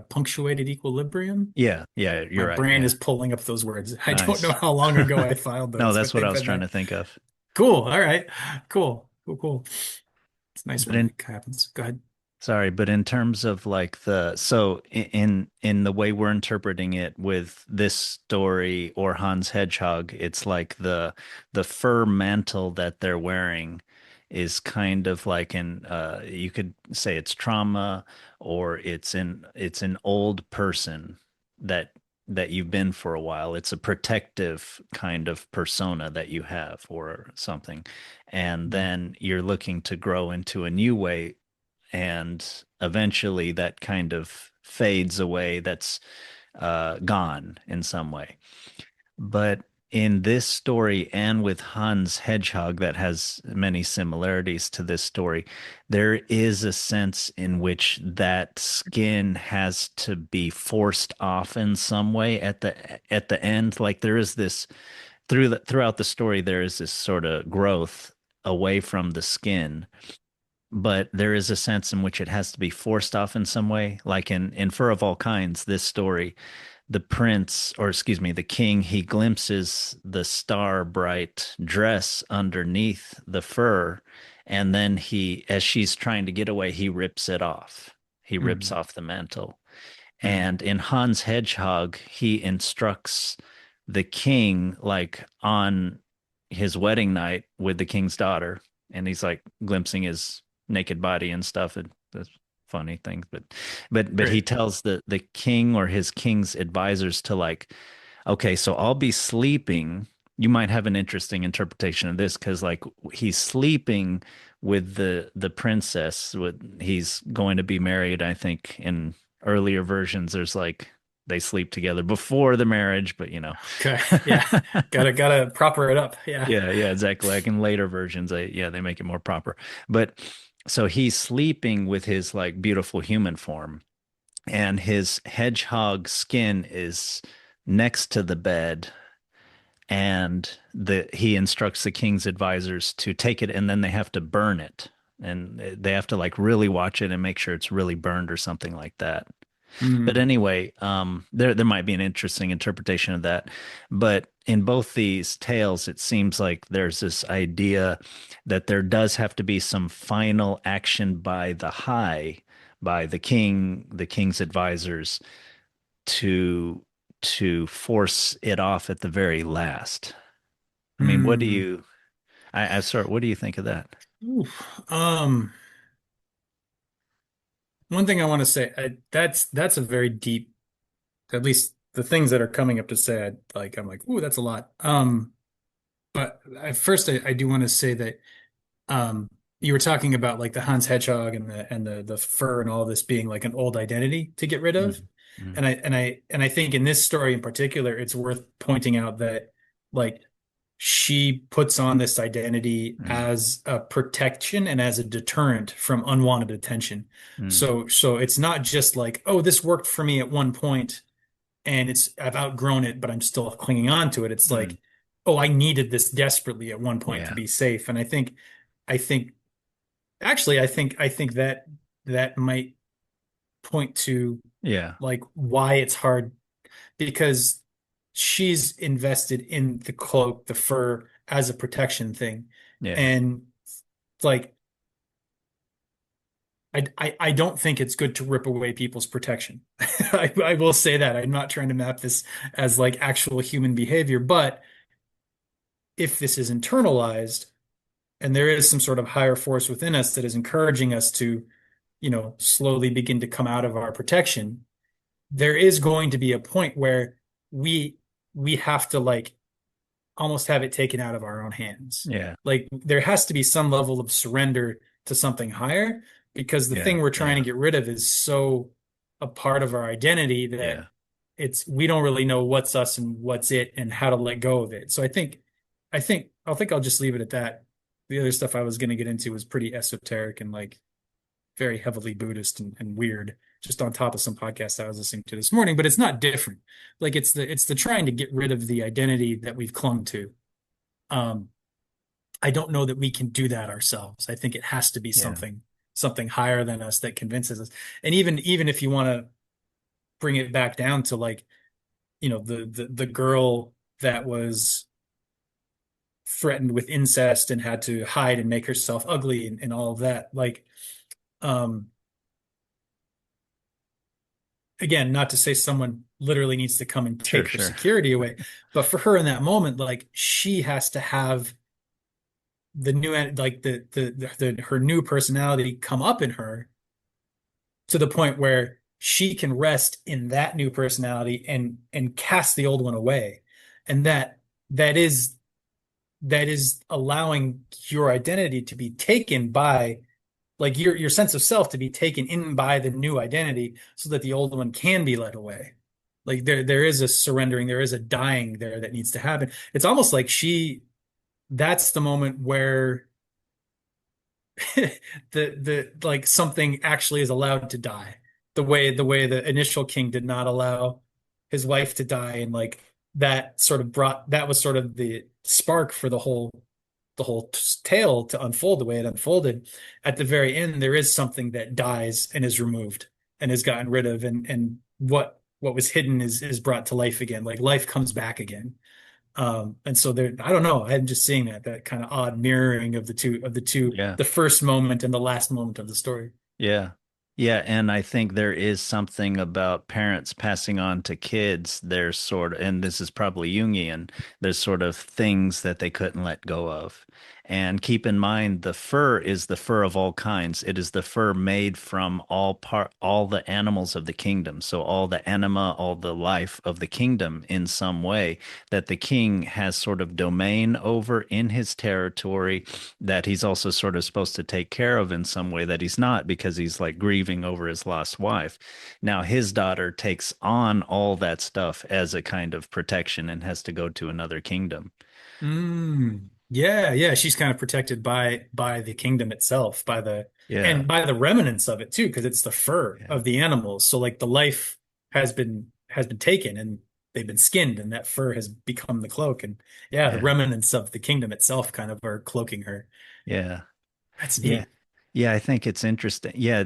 punctuated equilibrium. Yeah. Yeah. My You're right. brain Yeah. is pulling up those words. I don't know Nice. how long ago I filed No, those, that's but what I they've was been trying there. to think of. Cool. All right. Cool. It's nice But when in that happens. Go ahead. Sorry, but in terms of like in the way we're interpreting it with this story or Hans Hedgehog, it's like the fur mantle that they're wearing is kind of like an you could say it's trauma or it's an old person that that you've been for a while. It's a protective kind of persona that you have or something. And Mm, then you're looking to grow into a new way and eventually that kind of fades away. That's gone in some way. But in this story and with Hans Hedgehog, that has many similarities to this story, there is a sense in which that skin has to be forced off in some way at the end. Like there is this throughout the story, there is this sort of growth away from the skin, but there is a sense in which it has to be forced off in some way. Like in Fur of All Kinds, this story, the prince, or excuse me, the king, he glimpses the star bright dress underneath the fur, and then he, as she's trying to get away, he rips it off. He rips mm, off the mantle. mm, And in Hans Hedgehog, he instructs the king like on his wedding night with the king's daughter, and he's like glimpsing his naked body and stuff. And that's funny things, but he Great. tells the king or his king's advisors to like, okay, so I'll be sleeping. You might have an interesting interpretation of this because like he's sleeping with the princess. With he's going to be married, I think, in earlier versions. There's like they sleep together before the marriage, but you know. Okay. Yeah. Gotta proper it up. Yeah. Yeah, yeah, exactly. Like in later versions, they make it more proper. But so he's sleeping with his like beautiful human form, and his hedgehog skin is next to the bed, and the he instructs the king's advisors to take it, and then they have to burn it, and they have to like really watch it and make sure it's really burned or something like that. But Mm, anyway, there might be an interesting interpretation of that. But in both these tales, it seems like there's this idea that there does have to be some final action by the high, by the king's advisors to force it off at the very last. I mean, what do mm. you I sort what do you think of that? Oof. One thing I want to say, that's a very deep, at least the things that are coming up to say, I'm like, ooh, that's a lot. But at first, I do want to say that you were talking about like the Hans Hedgehog and the fur and all this being like an old identity to get rid of. Mm, mm, And I think in this story in particular, it's worth pointing out that like she puts on this identity mm, as a protection and as a deterrent from unwanted attention. mm, So it's not just like, oh, this worked for me at one point and it's I've outgrown it, but I'm still clinging on to it. It's mm. like, oh, I needed this desperately at one point to Yeah, be safe. And I think I think that that might point to yeah, like why it's hard because she's invested in the cloak, the fur as a protection thing. yeah, And like I don't think it's good to rip away people's protection. I will say that. I'm not trying to map this as like actual human behavior, but if this is internalized and there is some sort of higher force within us that is encouraging us to, slowly begin to come out of our protection, there is going to be a point where we we have to like almost have it taken out of our own hands. yeah, Like there has to be some level of surrender to something higher because the thing yeah, we're trying to yeah, get rid of is so a part of our identity that yeah. it's we don't really know what's us and what's it and how to let go of it. So I think I'll just leave it at that. The other stuff I was going to get into was pretty esoteric and like very heavily Buddhist and weird, just on top of some podcast I was listening to this morning, but it's not different. Like it's the trying to get rid of the identity that we've clung to. Um, I don't know that we can do that ourselves. I think it has to be Yeah. something higher than us that convinces us. And even if you want to bring it back down to like, the girl that was threatened with incest and had to hide and make herself ugly and all of that. Like, um, again, not to say someone literally needs to come and Sure, take her sure. security away, but for her in that moment, like she has to have the new, like her new personality come up in her to the point where she can rest in that new personality and cast the old one away. And that is that is allowing your identity to be taken by, like your sense of self to be taken in by the new identity so that the old one can be led away. Like there is a surrendering, there is a dying there that needs to happen. It's almost like that's the moment where the like something actually is allowed to die. The way the initial king did not allow his wife to die, and like that was sort of the spark for the whole tale to unfold the way it unfolded. At the very end, there is something that dies and is removed and is gotten rid of, and what was hidden is brought to life again. Like life comes back again. And so there, I don't know. I'm just seeing that kind of odd mirroring of the two, Yeah. the first moment and the last moment of the story. Yeah. Yeah, and I think there is something about parents passing on to kids. There's sort of, and this is probably Jungian, there's sort of things that they couldn't let go of. And keep in mind, the fur is the fur of all kinds. It is the fur made from all the animals of the kingdom. So all the anima, all the life of the kingdom in some way that the king has sort of domain over in his territory that he's also sort of supposed to take care of in some way that he's not because he's like grieving over his lost wife. Now his daughter takes on all that stuff as a kind of protection and has to go to another kingdom. Yeah, yeah. She's kind of protected by the kingdom itself, Yeah. and by the remnants of it too, because it's the fur Yeah. of the animals. So like the life has been taken and they've been skinned, and that fur has become the cloak. And yeah, the Yeah. remnants of the kingdom itself kind of are cloaking her. Yeah. That's Yeah. neat. Yeah, I think it's interesting. Yeah,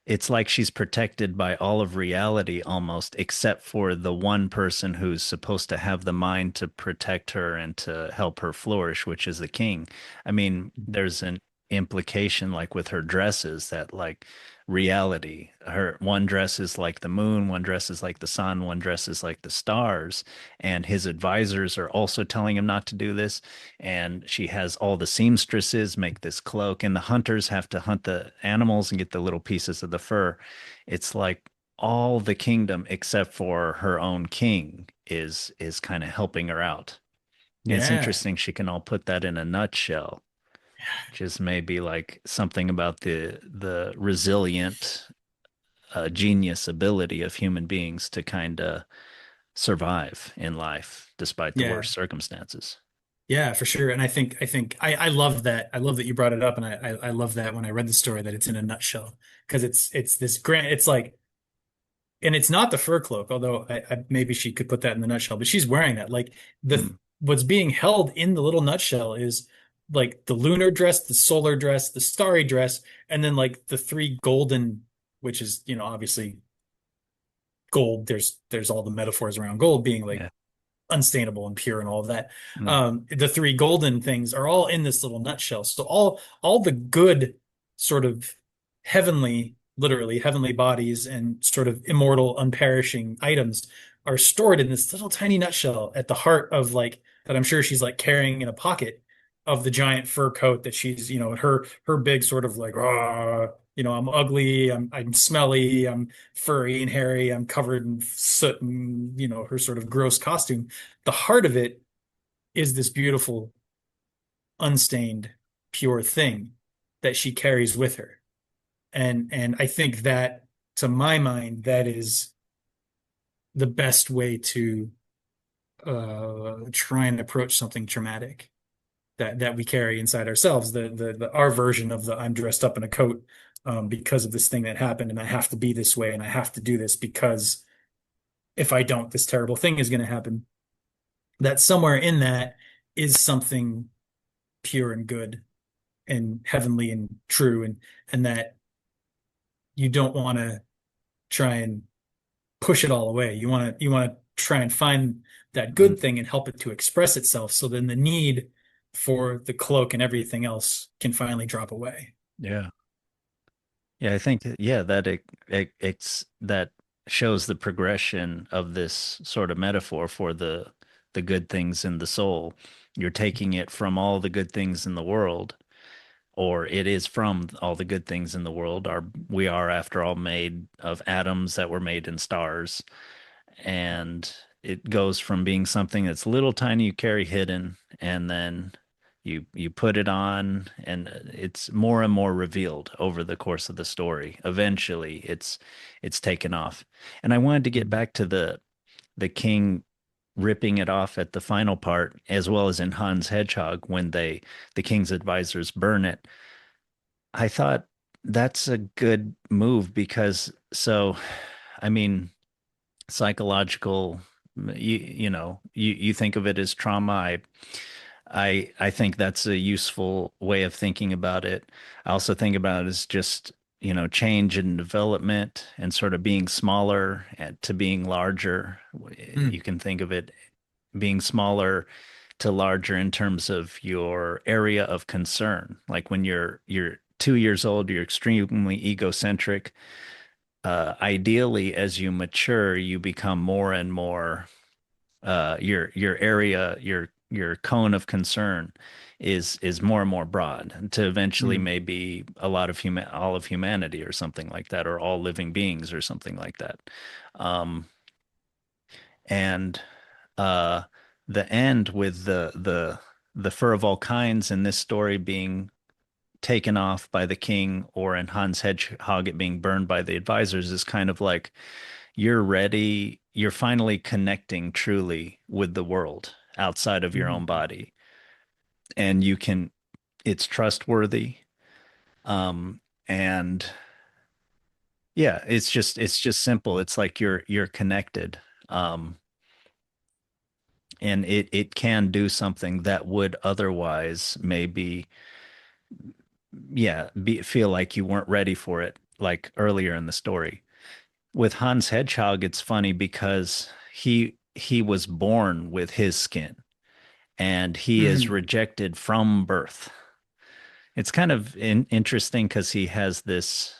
it's like she's protected by all of reality almost, except for the one person who's supposed to have the mind to protect her and to help her flourish, which is the king. I mean, there's an implication like with her dresses that like reality, her one dress is like the moon, one dress is like the sun, one dress is like the stars, and his advisors are also telling him not to do this. And she has all the seamstresses make this cloak, and the hunters have to hunt the animals and get the little pieces of the fur. It's like all the kingdom except for her own king is kind of helping her out. And it's Yeah. interesting she can all put that in a nutshell. Just maybe like something about the resilient genius ability of human beings to kind of survive in life despite the Yeah. worst circumstances. Yeah, for sure. And I love that. I love that you brought it up, and I love that when I read the story that it's in a nutshell, because it's this grand. It's like, and it's not the fur cloak, although maybe she could put that in the nutshell, but she's wearing that. Like the Mm, what's being held in the little nutshell is like the lunar dress, the solar dress, the starry dress, and then like the three golden, which is, obviously gold. There's all the metaphors around gold being like yeah. unstainable and pure and all of that. Mm, The three golden things are all in this little nutshell. So all the good sort of heavenly, literally heavenly bodies and sort of immortal, unperishing items are stored in this little tiny nutshell at the heart of like that. I'm sure she's like carrying in a pocket of the giant fur coat that she's, her big sort of like, "Rah," I'm ugly, I'm smelly, I'm furry and hairy, I'm covered in soot and, her sort of gross costume. The heart of it is this beautiful, unstained, pure thing that she carries with her. And I think that, to my mind, that is the best way to try and approach something traumatic that we carry inside ourselves. The our version of the I'm dressed up in a coat because of this thing that happened, and I have to be this way, and I have to do this because if I don't, this terrible thing is going to happen. That somewhere in that is something pure and good and heavenly and true, and that you don't want to try and push it all away. You want to try and find that Mhm. good thing and help it to express itself. So then the need for the cloak and everything else can finally drop away. Yeah. Yeah, I think yeah, that that shows the progression of this sort of metaphor for the good things in the soul. You're taking it from all the good things in the world, or it is from all the good things in the world. We are, after all, made of atoms that were made in stars, and it goes from being something that's little tiny you carry hidden, and then you put it on, and it's more and more revealed over the course of the story. Eventually it's taken off. And I wanted to get Mm. back to the king ripping it off at the final part, as well as in Hans Hedgehog when the king's advisors burn it. I thought that's a good move because I mean, psychological, you think of it as trauma. I think that's a useful way of thinking about it. I also think about it as just, change and development and sort of being smaller and to being larger. You Mm. can think of it being smaller to larger in terms of your area of concern. Like when you're 2 years old, you're extremely egocentric. Ideally, as you mature, you become more and more, your area, your cone of concern is more and more broad to eventually Mm. maybe a lot of all of humanity or something like that, or all living beings or something like that. Um, and uh, the end with the fur of all kinds in this story being taken off by the king, or in Hans Hedgehog it being burned by the advisors, is kind of like you're ready, you're finally connecting truly with the world outside of your own Mm. body. And it's trustworthy. Um, and yeah, it's just simple. It's like you're connected. Um, and it can do something that would otherwise maybe, yeah, feel like you weren't ready for it, like earlier in the story. With Hans Hedgehog, it's funny because he was born with his skin, and he is Mm. rejected from birth. It's kind of interesting because he has this,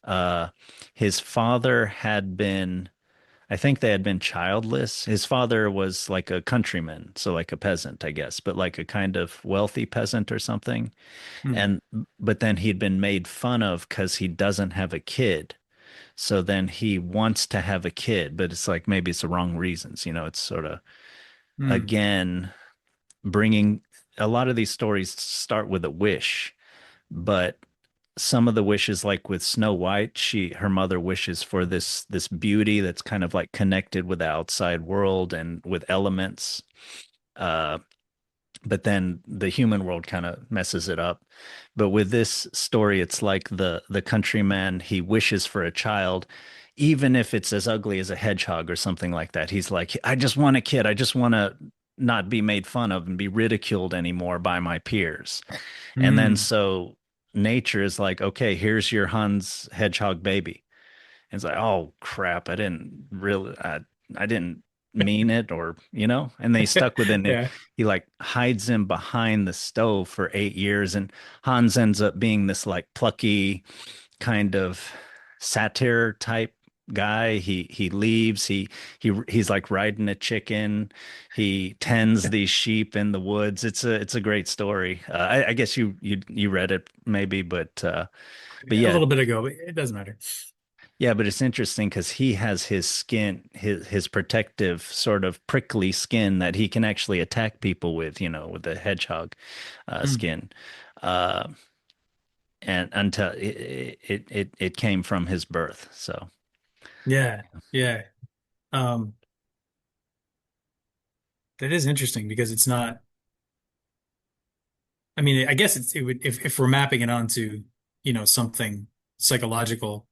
uh, his father had been, I think they had been childless. His father was like a countryman, so like a peasant, I guess, but like a kind of wealthy peasant or something. Mm. And but then he'd been made fun of because he doesn't have a kid. So then he wants to have a kid, but it's like maybe it's the wrong reasons. It's sort of, Mm. again, bringing a lot of these stories start with a wish, but some of the wishes, like with Snow White, her mother wishes for this beauty that's kind of like connected with the outside world and with elements. Uh, but then the human world kind of messes it up. But with this story, it's like the countryman, he wishes for a child, even if it's as ugly as a hedgehog or something like that. He's like, I just want a kid. I just want to not be made fun of and be ridiculed anymore by my peers. And then Mm. so nature is like, okay, here's your Hans hedgehog baby. And it's like, oh crap, I didn't mean it, or and they stuck with it. Yeah. He like hides him behind the stove for 8 years, and Hans ends up being this like plucky kind of satyr type guy. He leaves. He's like riding a chicken. He tends these sheep in the woods. It's a great story. I guess you read it maybe, but A yeah, little bit ago, but it doesn't matter. yeah, but it's interesting because he has his skin, his protective sort of prickly skin that he can actually attack people with, with the hedgehog Mm. skin. Uh, and until it came from his birth. So Yeah. Yeah. Um, that is interesting because it's not, I mean, I guess it would, if we're mapping it onto, something. psychological,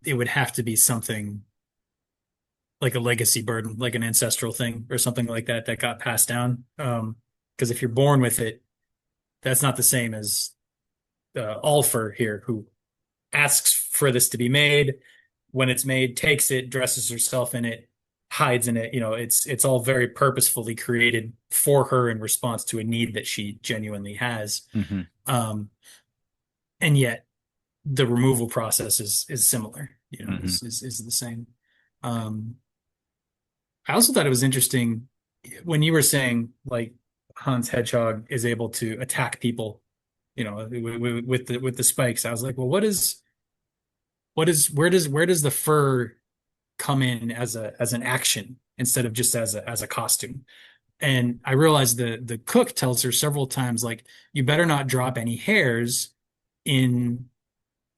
it would have to be something like a legacy burden, like an ancestral thing or something like that that got passed down. Because if you're born with it, that's not the same as Alfer here, who asks for this to be made. When it's made, takes it, dresses herself in it, hides in it. It's all very purposefully created for her in response to a need that she genuinely has. Hmm. Um, and yet the removal process is similar, Hmm. is the same. Um, I also thought it was interesting when you were saying like Hans Hedgehog is able to attack people, with the spikes. I was like, well, where does the fur come in as an action instead of just as a costume? And I realized the cook tells her several times, like, you better not drop any hairs in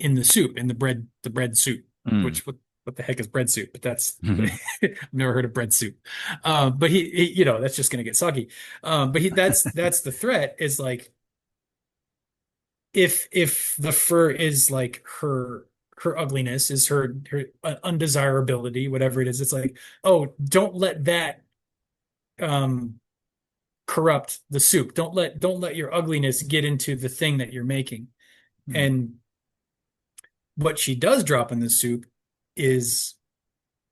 in the soup, in the bread soup, Mm. which what the heck is bread soup? But that's Hmm. I've never heard of bread soup. But that's just gonna get soggy. But that's the threat is like if the fur is like her ugliness is her undesirability, whatever it is, it's like, oh, don't let that um corrupt the soup. Don't let your ugliness get into the thing that you're making. And what she does drop in the soup is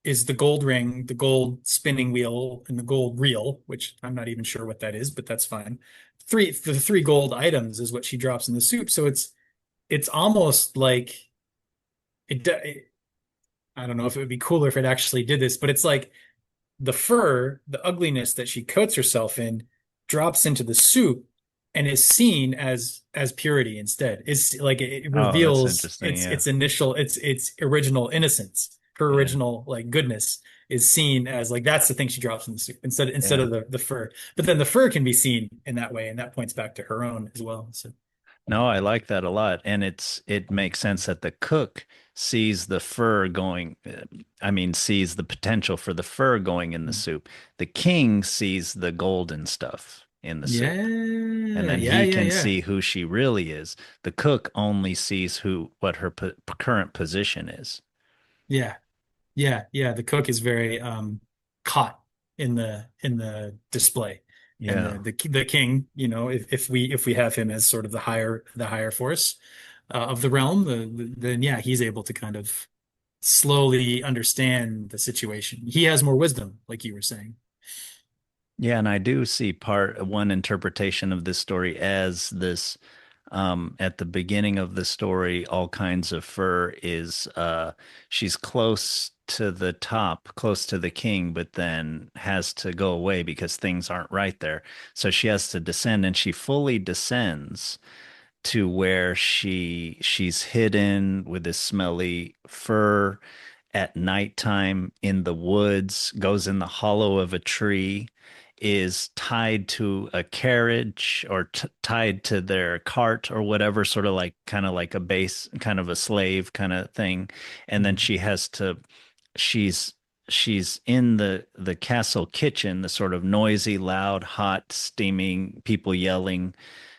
is the gold ring, the gold spinning wheel, and the gold reel, which I'm not even sure what that is, but that's fine. The three gold items is what she drops in the soup. So it's almost like it. I don't know if it would be cooler if it actually did this, but it's like the fur, the ugliness that she coats herself in, drops into the soup and is seen as purity instead. It's like it Oh, that's reveals interesting. its Yeah. its initial its original innocence. Her Yeah. original like goodness is seen as like that's the thing she drops in the soup instead Yeah. of the fur. But then the fur can be seen in that way, and that points back to her own as well. So No, I like that a lot. And it makes sense that the cook sees the fur going, I mean, sees the potential for the fur going in the soup. The king sees the golden stuff in the soup. And yeah, then yeah, he yeah, can yeah. see who she really is. The cook only sees what her current position is. Yeah. Yeah, yeah, the cook is very caught in the display. And Yeah. the king, if we have him as sort of the higher force of the realm, then yeah, he's able to kind of slowly understand the situation. He has more wisdom, like you were saying. Yeah, and I do see one interpretation of this story as this at the beginning of the story, all kinds of fur is she's close to the top, close to the king, but then has to go away because things aren't right there. So she has to descend and she fully descends to where she's hidden with this smelly fur at nighttime in the woods, goes in the hollow of a tree, is tied to a carriage or tied to their cart or whatever, sort of like kind of like a base, kind of a slave kind of thing. And then Mhm. she has to, she's she's in the castle kitchen, the sort of noisy, loud, hot, steaming, people yelling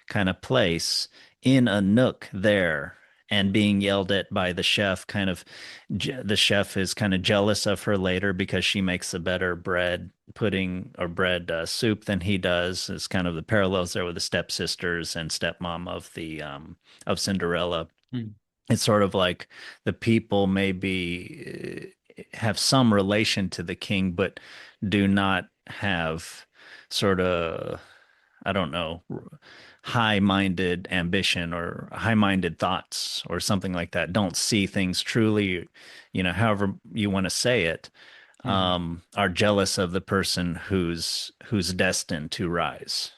kind of place in a nook there and being yelled at by the chef. Kind of the chef is kind of jealous of her later because she makes a better bread pudding or bread soup than he does. It's kind of the parallels there with the stepsisters and stepmom of Cinderella. Mm. It's sort of like the people maybe have some relation to the king but do not have sort of, I don't know, high-minded ambition or high-minded thoughts or something like that. Don't see things truly, however you want to say it, Mhm. are jealous of the person who's destined to rise.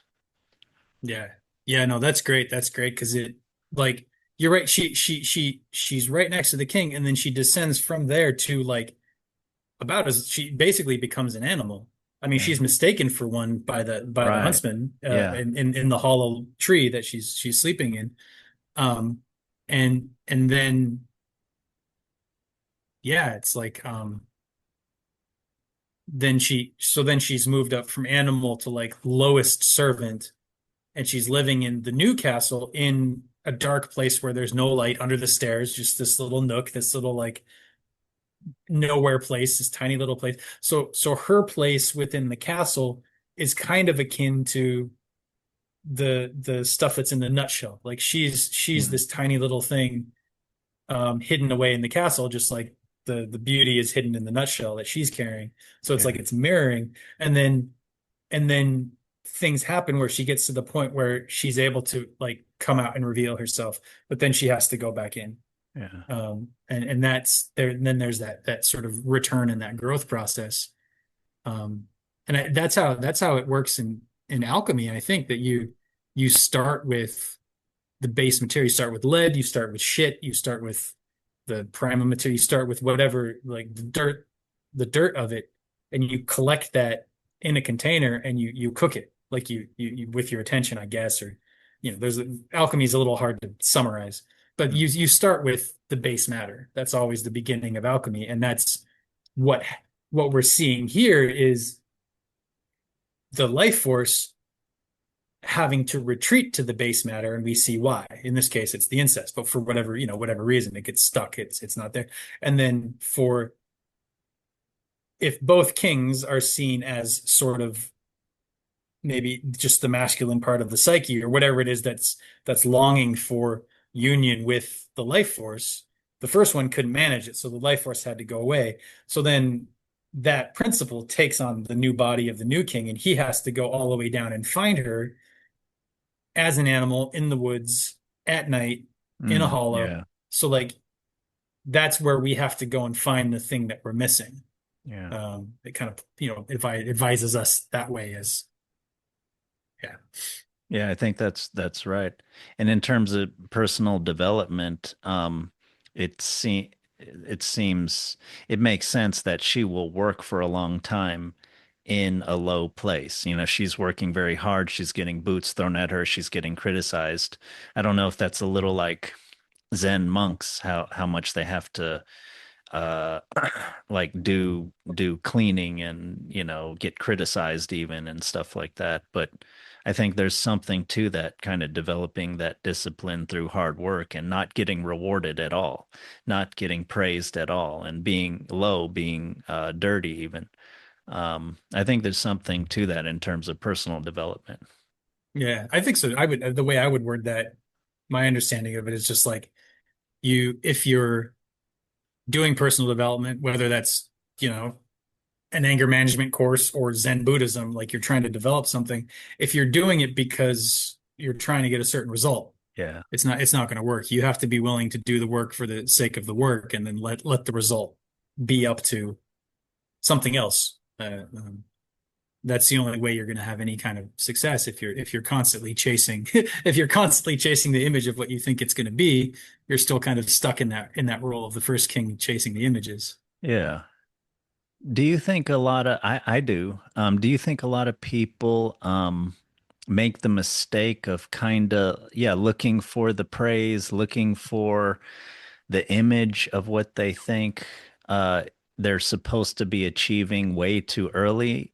Yeah. Yeah, no, that's great. That's great because it like you're right. She's right next to the king, and then she descends from there to like about as she basically becomes an animal. I mean, Yeah. she's mistaken for one by the Right. huntsman Yeah. in the hollow tree that she's sleeping in. Um, and then yeah, it's like then she's moved up from animal to like lowest servant, and she's living in the new castle in a dark place where there's no light under the stairs, just this little nook, this little like nowhere place, this tiny little place. So her place within the castle is kind of akin to the stuff that's in the nutshell. Like she's Mm, this tiny little thing hidden away in the castle, just like the beauty is hidden in the nutshell that she's carrying. So it's like yeah, it's mirroring, and then things happen where she gets to the point where she's able to like come out and reveal herself, but then she has to go back in. yeah, And that's there. And then there's that sort of return and that growth process. Um, and that's how it works in alchemy. I think that you start with the base material. You start with lead. You start with shit. You start with the primal material. You start with whatever, like the dirt of it, and you collect that in a container and you cook it like you with your attention, I guess, or there's alchemy is a little hard to summarize, but mm, you start with the base matter. That's always the beginning of alchemy, and that's what what we're seeing here is the life force having to retreat to the base matter, and we see why. In this case, it's the incest, but for whatever reason, it gets stuck. It's not there. And then for if both kings are seen as sort of maybe just the masculine part of the psyche or whatever it is that's longing for union with the life force, the first one couldn't manage it, so the life force had to go away. So then that principle takes on the new body of the new king, and he has to go all the way down and find her as an animal in the woods at night in a hollow. yeah, So like that's where we have to go and find the thing that we're missing. yeah. It kind of advises us that way as yeah. Yeah, I think that's right. And in terms of personal development, it seems it makes sense that she will work for a long time in a low place. You know, she's working very hard, she's getting boots thrown at her, she's getting criticized. I don't know if that's a little like Zen monks, how much they have to uh like do cleaning and get criticized even and stuff like that, but I think there's something to that, kind of developing that discipline through hard work and not getting rewarded at all, not getting praised at all, and being low, being dirty even. I think there's something to that in terms of personal development. Yeah, I think so. The way I would word that, my understanding of it is just like if you're doing personal development, whether that's, you know, an anger management course or Zen Buddhism, like you're trying to develop something, if you're doing it because you're trying to get a certain result, Yeah, it's not going to work. You have to be willing to do the work for the sake of the work and then let the result be up to something else. That's the only way you're going to have any kind of success. If you're constantly chasing if you're constantly chasing the image of what you think it's going to be, you're still kind of stuck in that role of the first king chasing the images. yeah. Do you think a lot of I do. Do you think a lot of people make the mistake of kind of, yeah, looking for the praise, looking for the image of what they think uh they're supposed to be achieving way too early?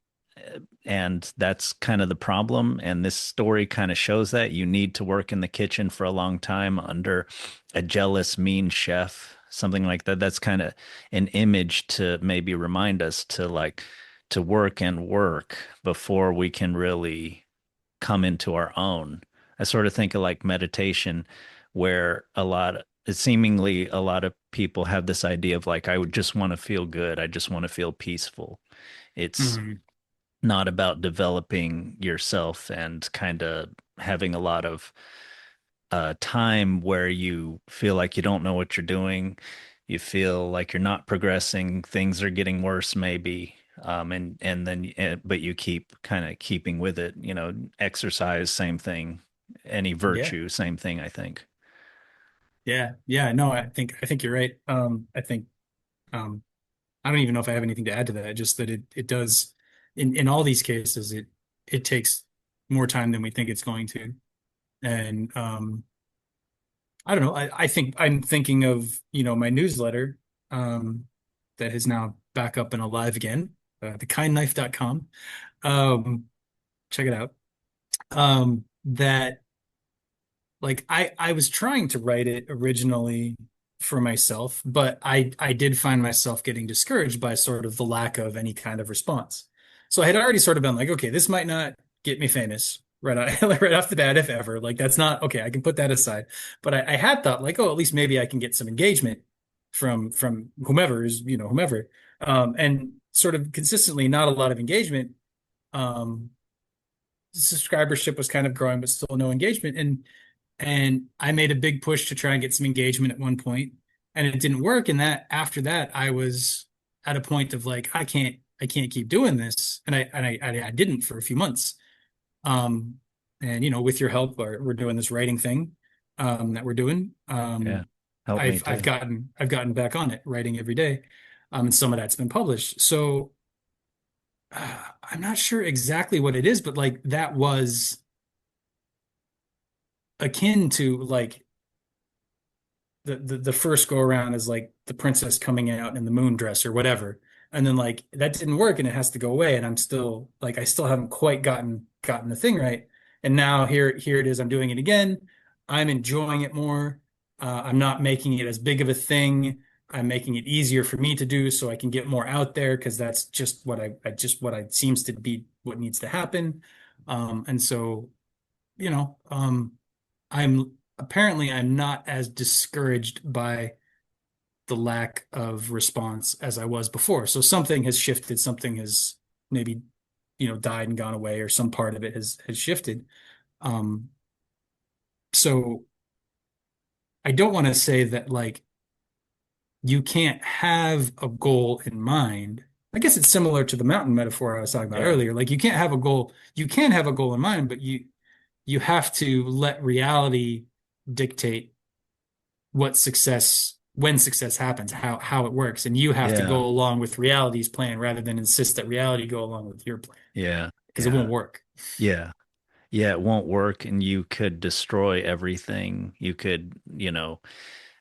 And that's kind of the problem. And this story kind of shows that you need to work in the kitchen for a long time under a jealous, mean chef, something like that. That's kind of an image to maybe remind us to like to work and work before we can really come into our own. I sort of think of like meditation, where seemingly a lot of people have this idea of like, I would just want to feel good. I just want to feel peaceful. It's Mhm. not about developing yourself and kind of having a lot of time where you feel like you don't know what you're doing. You feel like you're not progressing. Things are getting worse, maybe. And then, but you keep kind of keeping with it. You know, exercise, same thing. Any Yeah. virtue, same thing, I think. Yeah. Yeah. No, I think you're right. I think um I don't even know if I have anything to add to that. Just that it does in all these cases it takes more time than we think it's going to. And I don't know. I think I'm thinking of, my newsletter that is now back up and alive again, thekindknife.com. Check it out. That like I was trying to write it originally for myself, but I did find myself getting discouraged by sort of the lack of any kind of response. So I had already sort of been like, okay, this might not get me famous right off the bat, if ever. Like that's not okay. I can put that aside. But I had thought like, oh, at least maybe I can get some engagement from whomever is, whomever. And sort of consistently not a lot of engagement. Um, Subscribership was kind of growing, but still no engagement. And I made a big push to try and get some engagement at one point, and it didn't work. And that after that, I was at a point of like, I can't keep doing this, and I didn't for a few months. Um, and with your help, we're doing this writing thing, that we're doing. Yeah. Help me I've too. gotten back on it, writing every day, and some of that's been published. So I'm not sure exactly what it is, but like that was akin to like the first go around is like the princess coming out in the moon dress or whatever. And then like that didn't work and it has to go away. And I'm still like I still haven't quite gotten the thing right. And now here it is. I'm doing it again. I'm enjoying it more. I'm not making it as big of a thing. I'm making it easier for me to do so I can get more out there because that's just what I seems to be what needs to happen. And so, you know, um, I'm not as discouraged by the lack of response as I was before. So something has shifted, something has maybe, died and gone away, or some part of it has shifted. Um, so I don't want to say that like you can't have a goal in mind. I guess it's similar to the mountain metaphor I was talking about Yeah. earlier. Like you can't have a goal, you can have a goal in mind, but you have to let reality dictate what success when success happens, how it works, and you have to Yeah. go along with reality's plan rather than insist that reality go along with your plan Yeah. because it Yeah. won't work. Yeah. Yeah, it won't work, and you could destroy everything. You could,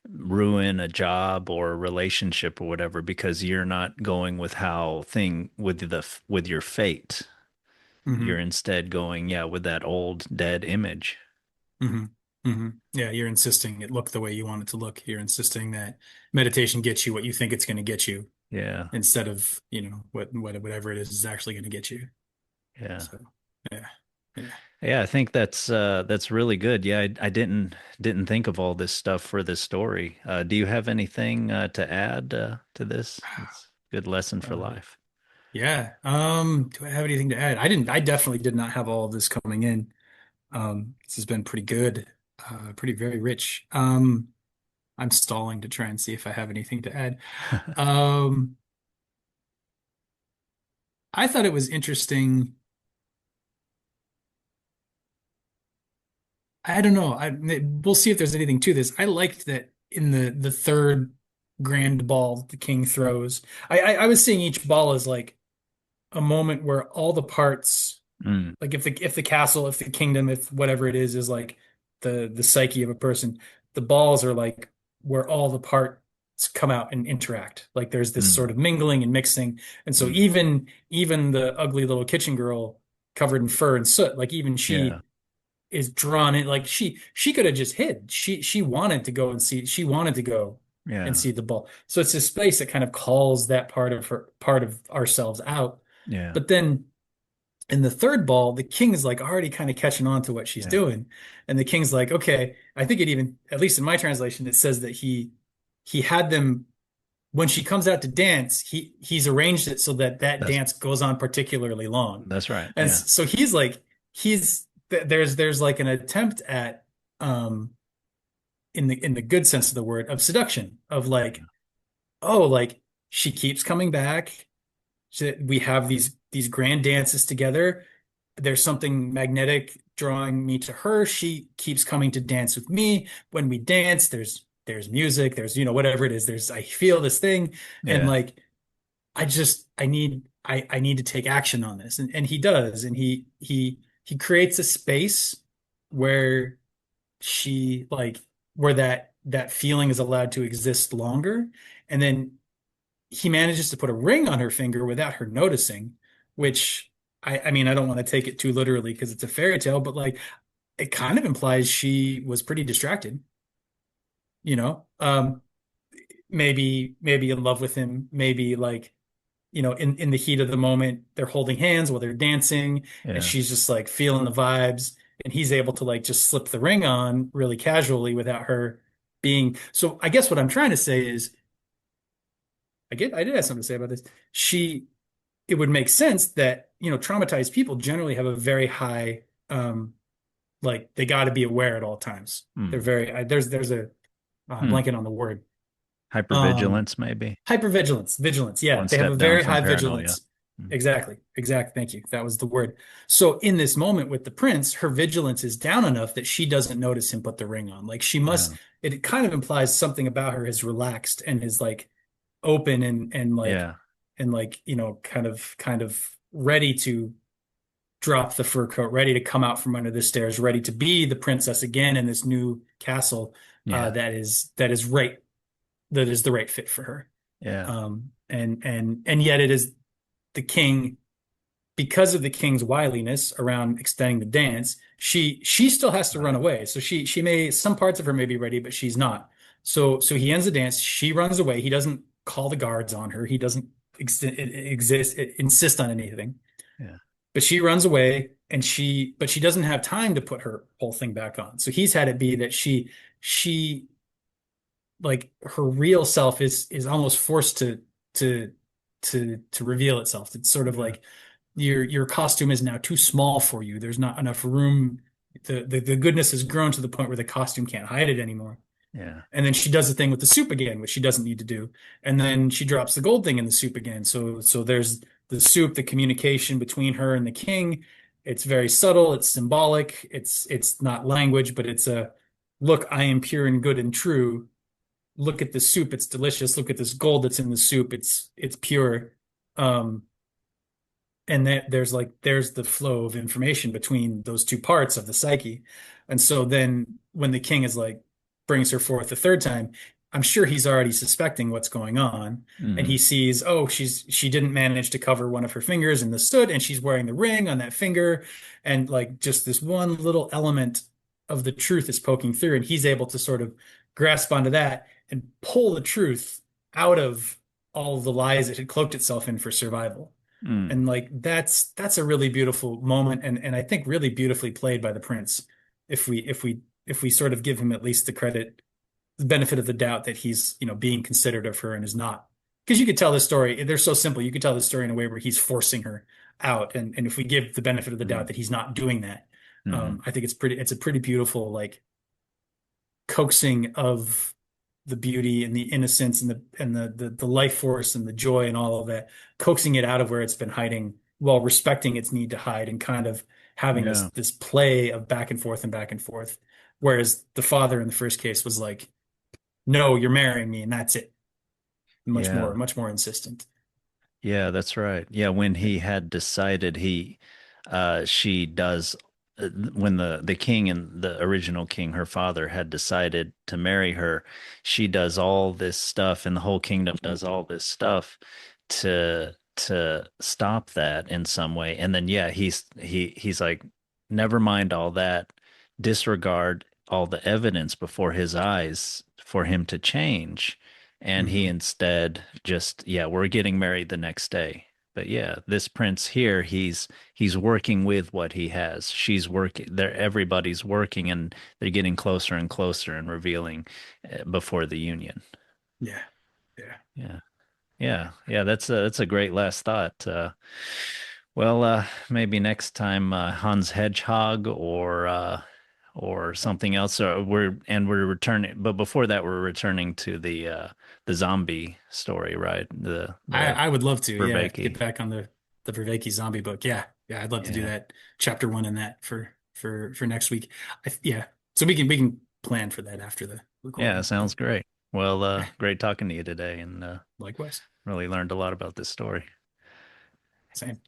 ruin a job or a relationship or whatever because you're not going with how thing with your fate. You're Hmm. instead going, yeah, with that old dead image. Hmm. Yeah, you're insisting it look the way you want it to look. You're insisting that meditation gets you what you think it's going to get you Yeah. instead of, whatever it is actually going to get you. Yeah. So, yeah. Yeah. Yeah, I think that's really good. Yeah, I didn't think of all this stuff for this story. Do you have anything to add to this? It's a good lesson for Uh, life. yeah. Do I have anything to add? I definitely did not have all of this coming in. This has been pretty good, pretty very rich. I'm stalling to try and see if I have anything to add. Um, I thought it was interesting. I don't know. We'll see if there's anything to this. I liked that in the third grand ball the king throws. I was seeing each ball as like a moment where all the parts, Mm, like if the castle, if the kingdom, if whatever it is like the psyche of a person, the balls are like where all the parts come out and interact. Like there's this mm, sort of mingling and mixing. And so mm. even the ugly little kitchen girl covered in fur and soot, like even Yeah. she is drawn in. Like she could have just hid. She wanted to go and see. She wanted to go and Yeah. see the ball. So it's this space that kind of calls that part of ourselves out. Yeah. But then in the third ball, the king's like already kind of catching on to what she's Yeah. doing. And the king's like, okay, I think it even, at least in my translation, it says that he had them when she comes out to dance, he's arranged it so that that That's dance goes on particularly long. that's right. And Yeah. so he's like, there's like an attempt at, um, in the good sense of the word, of seduction, of like, oh, like she keeps coming back. We have these grand dances together. There's something magnetic drawing me to her. She keeps coming to dance with me. When we dance, there's music, there's whatever it is. I feel this thing, and Yeah. like I need to take action on this, and he does, and he creates a space where she like where that feeling is allowed to exist longer, and then he manages to put a ring on her finger without her noticing, which I mean, I don't want to take it too literally because it's a fairy tale, but like it kind of implies she was pretty distracted, you know. Maybe in love with him, maybe like, in the heat of the moment, they're holding hands while they're dancing, and Yeah. she's just like feeling the vibes, and he's able to like just slip the ring on really casually without her being. So I guess what I'm trying to say is, I did have something to say about this. It would make sense that, traumatized people generally have a very high, like they got to be aware at all times. They're Hmm. very, there's a, I'm Hmm. blanking on the word. Um, Hypervigilance, maybe. Hypervigilance, vigilance. Yeah, One they have a step down very from high paranoia. vigilance. Hmm. Exactly. Exactly. Thank you. That was the word. So in this moment with the prince, her vigilance is down enough that she doesn't notice him put the ring on. Like she must, Yeah. it kind of implies something about her is relaxed and is like open Yeah. and like, kind of ready to drop the fur coat, ready to come out from under the stairs, ready to be the princess again in this new castle, Yeah. that is the right fit for her. Yeah. And yet it is the king, because of the king's wiliness around extending the dance. She still has to run Right. away. So she may, some parts of her may be ready, but she's not. So he ends the dance. She runs away. He doesn't call the guards on her. He doesn't insist on anything. Yeah. But she runs away, but she doesn't have time to put her whole thing back on. So he's had it be that she like her real self is almost forced to to reveal itself. It's sort of Yeah. like your costume is now too small for you. There's not enough room. The goodness has grown to the point where the costume can't hide it anymore. Yeah. And then she does the thing with the soup again, which she doesn't need to do. And then she drops the gold thing in the soup again. So there's the soup, the communication between her and the king. It's very subtle, it's symbolic, it's not language, but it's a look, I am pure and good and true. Look at the soup, it's delicious. Look at this gold that's in the soup. It's pure. Um, and that there's the flow of information between those two parts of the psyche. And so then when the king is like brings her forth the third time, I'm sure he's already suspecting what's going on, and he Hmm. sees, oh, she didn't manage to cover one of her fingers in the soot, and she's wearing the ring on that finger, and like just this one little element of the truth is poking through, and he's able to sort of grasp onto that and pull the truth out of all of the lies it had cloaked itself in for survival. Hmm. And like that's a really beautiful moment, and I think really beautifully played by the prince. If we sort of give him at least the credit, the benefit of the doubt that he's, being considerate of her and is not. Because you could tell this story, they're so simple. You could tell the story in a way where he's forcing her out. And if we give the benefit of the doubt Hmm. that he's not doing that, Hmm. I think it's a pretty beautiful, like coaxing of the beauty and the innocence and the life force and the joy and all of that, coaxing it out of where it's been hiding while respecting its need to hide and kind of having this Yeah. this play of back and forth and back and forth. Whereas the father in the first case was like, "No, you're marrying me, and that's it." Yeah. Much more insistent. Yeah, that's right. Yeah, when he had decided she does, when the king and the original king, her father, had decided to marry her, she does all this stuff, and the whole kingdom does all this stuff to stop that in some way. And then yeah, he's like, never mind all that, disregard all the evidence before his eyes for him to change. And he Mhm. instead just, yeah, we're getting married the next day. But yeah, this prince here, he's working with what he has. She's working there, everybody's working, and they're getting closer and closer and revealing before the union. Yeah, yeah. Yeah. Yeah. Yeah, that's a great last thought. Well, maybe next time Hans Hedgehog or something else. We're returning, but before that, we're returning to the zombie story, right? The I would love to, yeah, get Vervaeke. back on the Vervaeke zombie book. Yeah, yeah, I'd love to do Yeah. that. Chapter one in that for next week. Yeah, so we can plan for that after the Yeah, recording. But sounds great. Well, yeah, great talking to you today, and likewise. really learned a lot about this story. Same.